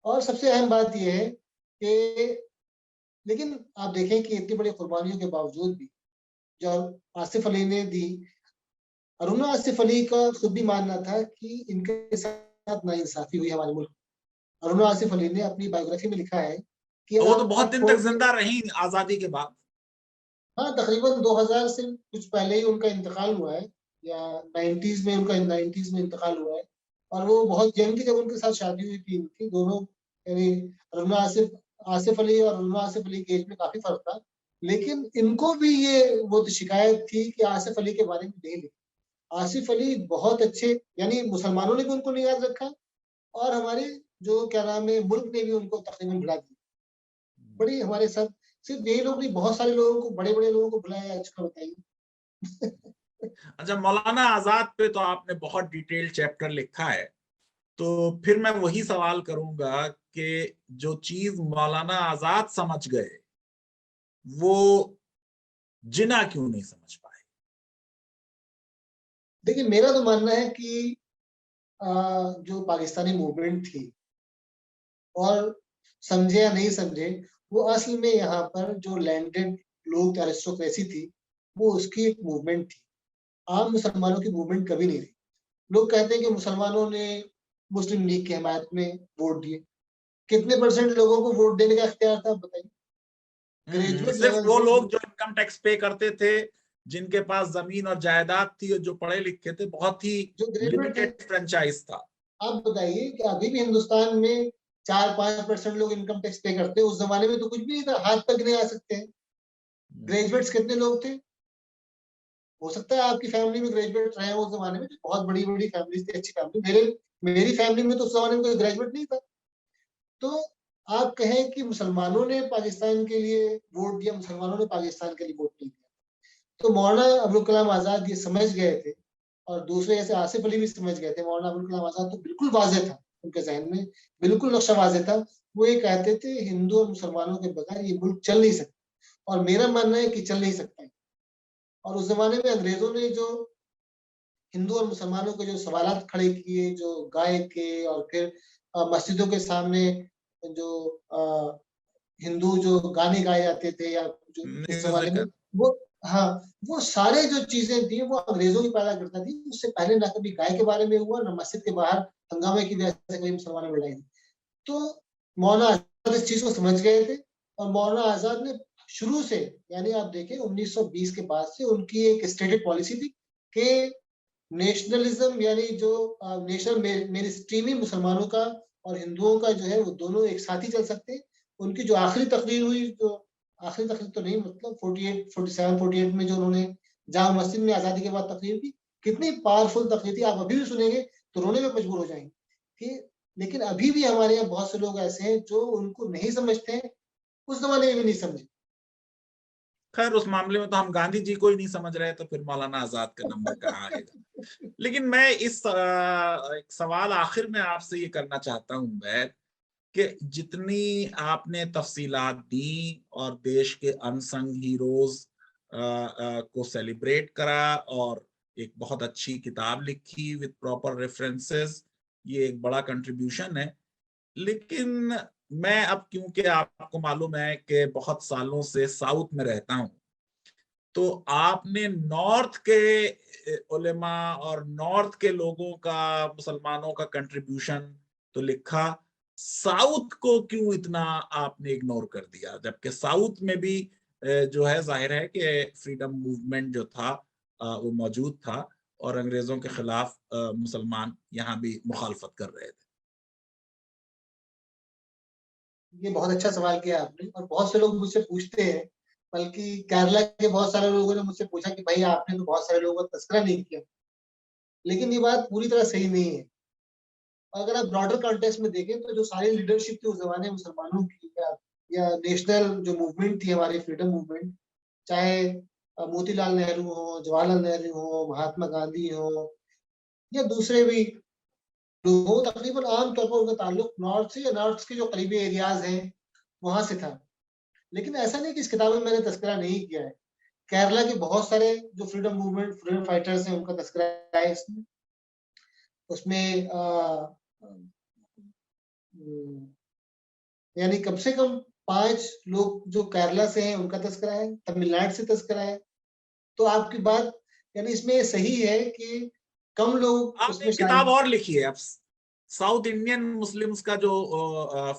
और सबसे अहम बात यह है कि, लेकिन आप देखें कि इतनी बड़ी कुर्बानियों के बावजूद भी जो आसिफ अली ने दी, अरुणा आसिफ अली का खुद भी मानना था कि इनके साथ नाइंसाफी हुई हमारे मुल्क। अरुणा आसिफ अली ने अपनी बायोग्राफी में लिखा है कि वो तो बहुत आप दिन तक कोर्ट में, जिंदा रही आजादी के बाद। हाँ, तकरीबन 2000 से कुछ पहले ही उनका इंतकाल हुआ है, या 90s में, उनका 90s में इंतकाल हुआ है। और वो बहुत यंग थी जब उनके साथ शादी हुई थी इनकी, दोनों, यानी अरुणा आसिफ आसिफ अली और अरुणा आसिफ अली के एज में काफी फर्क था। लेकिन इनको भी ये वो तो शिकायत थी कि आसिफ अली के बारे में नहीं लिखा। आसिफ अली बहुत अच्छे, यानी मुसलमानों ने भी उनको नहीं याद रखा, और हमारे जो क्या नाम है मुल्क ने भी उनको तकरीबन भुला दिया। बड़ी हमारे साथ सिर्फ यही लोग नहीं, बहुत सारे लोगों को, बड़े बड़े लोगों को भुलाया है, अच्छा बताइए। अच्छा, मौलाना आजाद पे तो आपने बहुत डिटेल चैप्टर लिखा है, तो फिर मैं वही सवाल करूंगा कि जो चीज मौलाना आजाद समझ गए वो जिन्ना क्यों नहीं समझ पाए? देखिए, मेरा तो मानना है कि जो पाकिस्तानी मूवमेंट थी, और समझे या नहीं समझे, वो असल में यहाँ पर जो लैंडेड लोग, एरिस्टोक्रेसी थी, वो उसकी एक मूवमेंट थी। आम मुसलमानों की मूवमेंट कभी नहीं थी। लोग कहते हैं कि मुसलमानों ने मुस्लिम लीग की हिमायत में वोट दिए, कितने परसेंट लोगों को वोट देने का इख्तियार था, बताइए? ग्रेजुएट सिर्फ लेवल वो से लोग जो इनकम टैक्स पे करते थे, जिनके पास जमीन और जायदाद थी और जो पढ़े लिखे थे, बहुत ही जो ग्रेजुएट थे। लिमिटेड फ्रेंचाइज था। आप बताइए कि अभी भी हिंदुस्तान में 4-5% लोग इनकम टैक्स पे करते हैं। उस जमाने में तो कुछ भी नहीं था, हाथ तक नहीं आ सकते हैं। ग्रेजुएट्स कितने लोग थे? हो सकता है आपकी फैमिली में ग्रेजुएट रहे उस जमाने में, बहुत बड़ी बड़ी फैमिलीज थी, अच्छी फैमिली। मेरी फैमिली में तो उस जमाने में कोई ग्रेजुएट नहीं था। तो आप कहें कि मुसलमानों ने पाकिस्तान के लिए वोट दिया, मुसलमानों ने पाकिस्तान के लिए वोट नहीं दिया। तो मौलाना अबुल कलाम आजाद ये समझ गए थे, और दूसरे जैसे आसिफ अली भी समझ गए थे। मौलाना अबुल कलाम आजाद तो बिल्कुल वाज़ेह था उनके जहन में, बिल्कुल नक्शा वाज़ेह था। वो ये कहते थे हिंदू और मुसलमानों के बगैर ये मुल्क चल नहीं सकता, और मेरा मानना है कि चल नहीं सकता है। और उस जमाने में अंग्रेजों ने जो हिंदू और मुसलमानों के जो सवालात खड़े किए, जो गाय के, और फिर मस्जिदों के सामने जो हिंदू जो गाने गाए जाते थे, या जो उस जमाने में, म्यूजिक। वो, हाँ, वो सारे जो चीजें थी वो अंग्रेजों की पैदा करता थी। उससे पहले ना कभी गाय के बारे में हुआ, ना मस्जिद के बाहर हंगामे की वजह से कभी मुसलमानों में लड़ाई थी। तो मौलाना आजाद इस चीज को समझ गए थे, और मौलाना आजाद ने शुरू से, यानी आप देखें 1920 के बाद से उनकी एक स्टेटेड पॉलिसी थी कि नेशनलिज्म, यानी जो नेशनल मेनस्ट्रीमी मुसलमानों का और हिंदुओं का जो है, वो दोनों एक साथ ही चल सकते हैं। उनकी जो आखिरी तकरीर हुई, जो आखिरी तकरीर तो नहीं, मतलब 48, 47, 48 में जो उन्होंने जामा मस्जिद में आजादी के बाद तकरीर की, कितनी पावरफुल तकरीर थी। आप अभी भी सुनेंगे तो रोने में मजबूर हो जाएंगे कि, लेकिन अभी भी हमारे यहाँ बहुत से लोग ऐसे हैं जो उनको नहीं समझते हैं, उस जमाने में भी नहीं समझे। खैर उस मामले में तो हम गांधी जी को ही नहीं समझ रहे, तो फिर मौलाना आजाद का नंबर कहाँ आएगा। लेकिन मैं इस एक सवाल आखिर में आपसे ये करना चाहता हूं बैद, कि जितनी आपने तफसीलात दी और देश के अनसंग हीरोज को सेलिब्रेट करा, और एक बहुत अच्छी किताब लिखी विद प्रॉपर रेफरेंसेस, ये एक बड़ा कंट्रीब्यूशन है। लेकिन मैं अब, क्योंकि आपको मालूम है कि बहुत सालों से साउथ में रहता हूं, तो आपने नॉर्थ के उलेमा और नॉर्थ के लोगों का, मुसलमानों का कंट्रीब्यूशन तो लिखा, साउथ को क्यों इतना आपने इग्नोर कर दिया, जबकि साउथ में भी जो है, जाहिर है कि फ्रीडम मूवमेंट जो था वो मौजूद था, और अंग्रेजों के खिलाफ मुसलमान यहाँ भी मुखालफत कर रहे थे। ये बहुत अच्छा सवाल किया आपने, और बहुत से लोग मुझसे पूछते हैं, बल्कि केरला के बहुत सारे लोगों ने मुझसे पूछा कि भाई आपने तो बहुत सारे लोगों का तस्करा नहीं किया। लेकिन ये बात पूरी तरह सही नहीं है। अगर आप ब्रॉडर कॉन्टेक्स्ट में देखें तो जो सारी लीडरशिप थी उस जमाने मुसलमानों की, या नेशनल जो मूवमेंट थी हमारी फ्रीडम मूवमेंट, चाहे मोतीलाल नेहरू हो, जवाहरलाल नेहरू हो, महात्मा गांधी हो, या दूसरे भी लोग हो, तकरीबन आमतौर पर उनका ताल्लुक नॉर्थ से, या नॉर्थ के जो करीबी एरियाज हैं वहां से था। लेकिन ऐसा नहीं कि इस किताब में मैंने तस्करा नहीं किया है। केरला के बहुत सारे जो फ्रीडम मूवमेंट, फ्रीडम फाइटर्स हैं, उनका तस्करा है इसमें। उसमें यानी कम से कम 5 लोग जो केरला से हैं उनका तस्करा है, तमिलनाडु से तस्करा है। तो आपकी बात, यानी इसमें सही है कि कम लोग आपने उसमें एक किताब शामिल। और लिखी है अब, साउथ इंडियन मुस्लिम्स का जो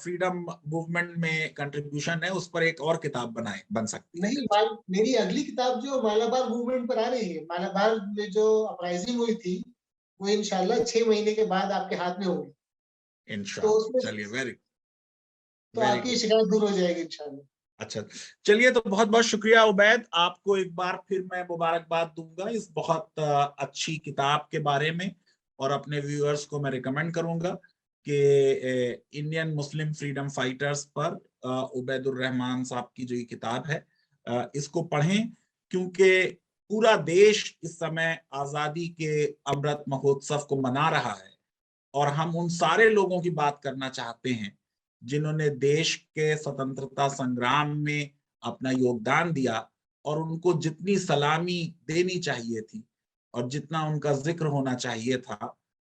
फ्रीडम मूवमेंट में कंट्रीब्यूशन है, उस पर एक और किताब बन सकती है। नहीं, मेरी अगली किताब जो मालाबार मूवमेंट पर आ रही है, मालाबार में जो अपराइजिंग हुई थी, वो इंशाल्लाह 6 महीने के बाद आपके हाथ में होगी। तो इंशाल्लाह, उसमें, चलिए, वेरी तो वेरी आपकी गुड। शिकायत दूर हो जाएगी इंशाल्लाह। अच्छा, चलिए, तो बहुत बहुत शुक्रिया उबैद, आपको एक बार फिर मैं मुबारकबाद दूंगा इस बहुत अच्छी किताब के बारे में, और अपने व्यूअर्स को मैं रिकमेंड करूंगा कि इंडियन मुस्लिम फ्रीडम फाइटर्स पर उबैदुर रहमान साहब की जो ये किताब है, इसको पढ़ें, क्योंकि पूरा देश इस समय आजादी के अमृत महोत्सव को मना रहा है, और हम उन सारे लोगों की बात करना चाहते हैं जिन्होंने देश के स्वतंत्रता संग्राम में अपना योगदान दिया, और उनको जितनी सलामी देनी चाहिए थी और जितना उनका जिक्र होना चाहिए था,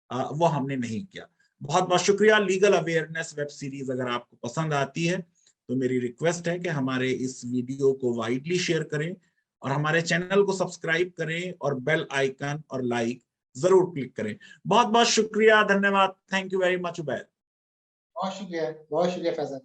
वो हमने नहीं किया। बहुत बहुत शुक्रिया। लीगल अवेयरनेस वेब सीरीज अगर आपको पसंद आती है, तो मेरी रिक्वेस्ट है कि हमारे इस वीडियो को वाइडली शेयर करें, और हमारे चैनल को सब्सक्राइब करें, और बेल आइकन और लाइक जरूर क्लिक करें। बहुत बहुत शुक्रिया, धन्यवाद, thank you very much Ubaid. बहुत शुक्रिया फैजल।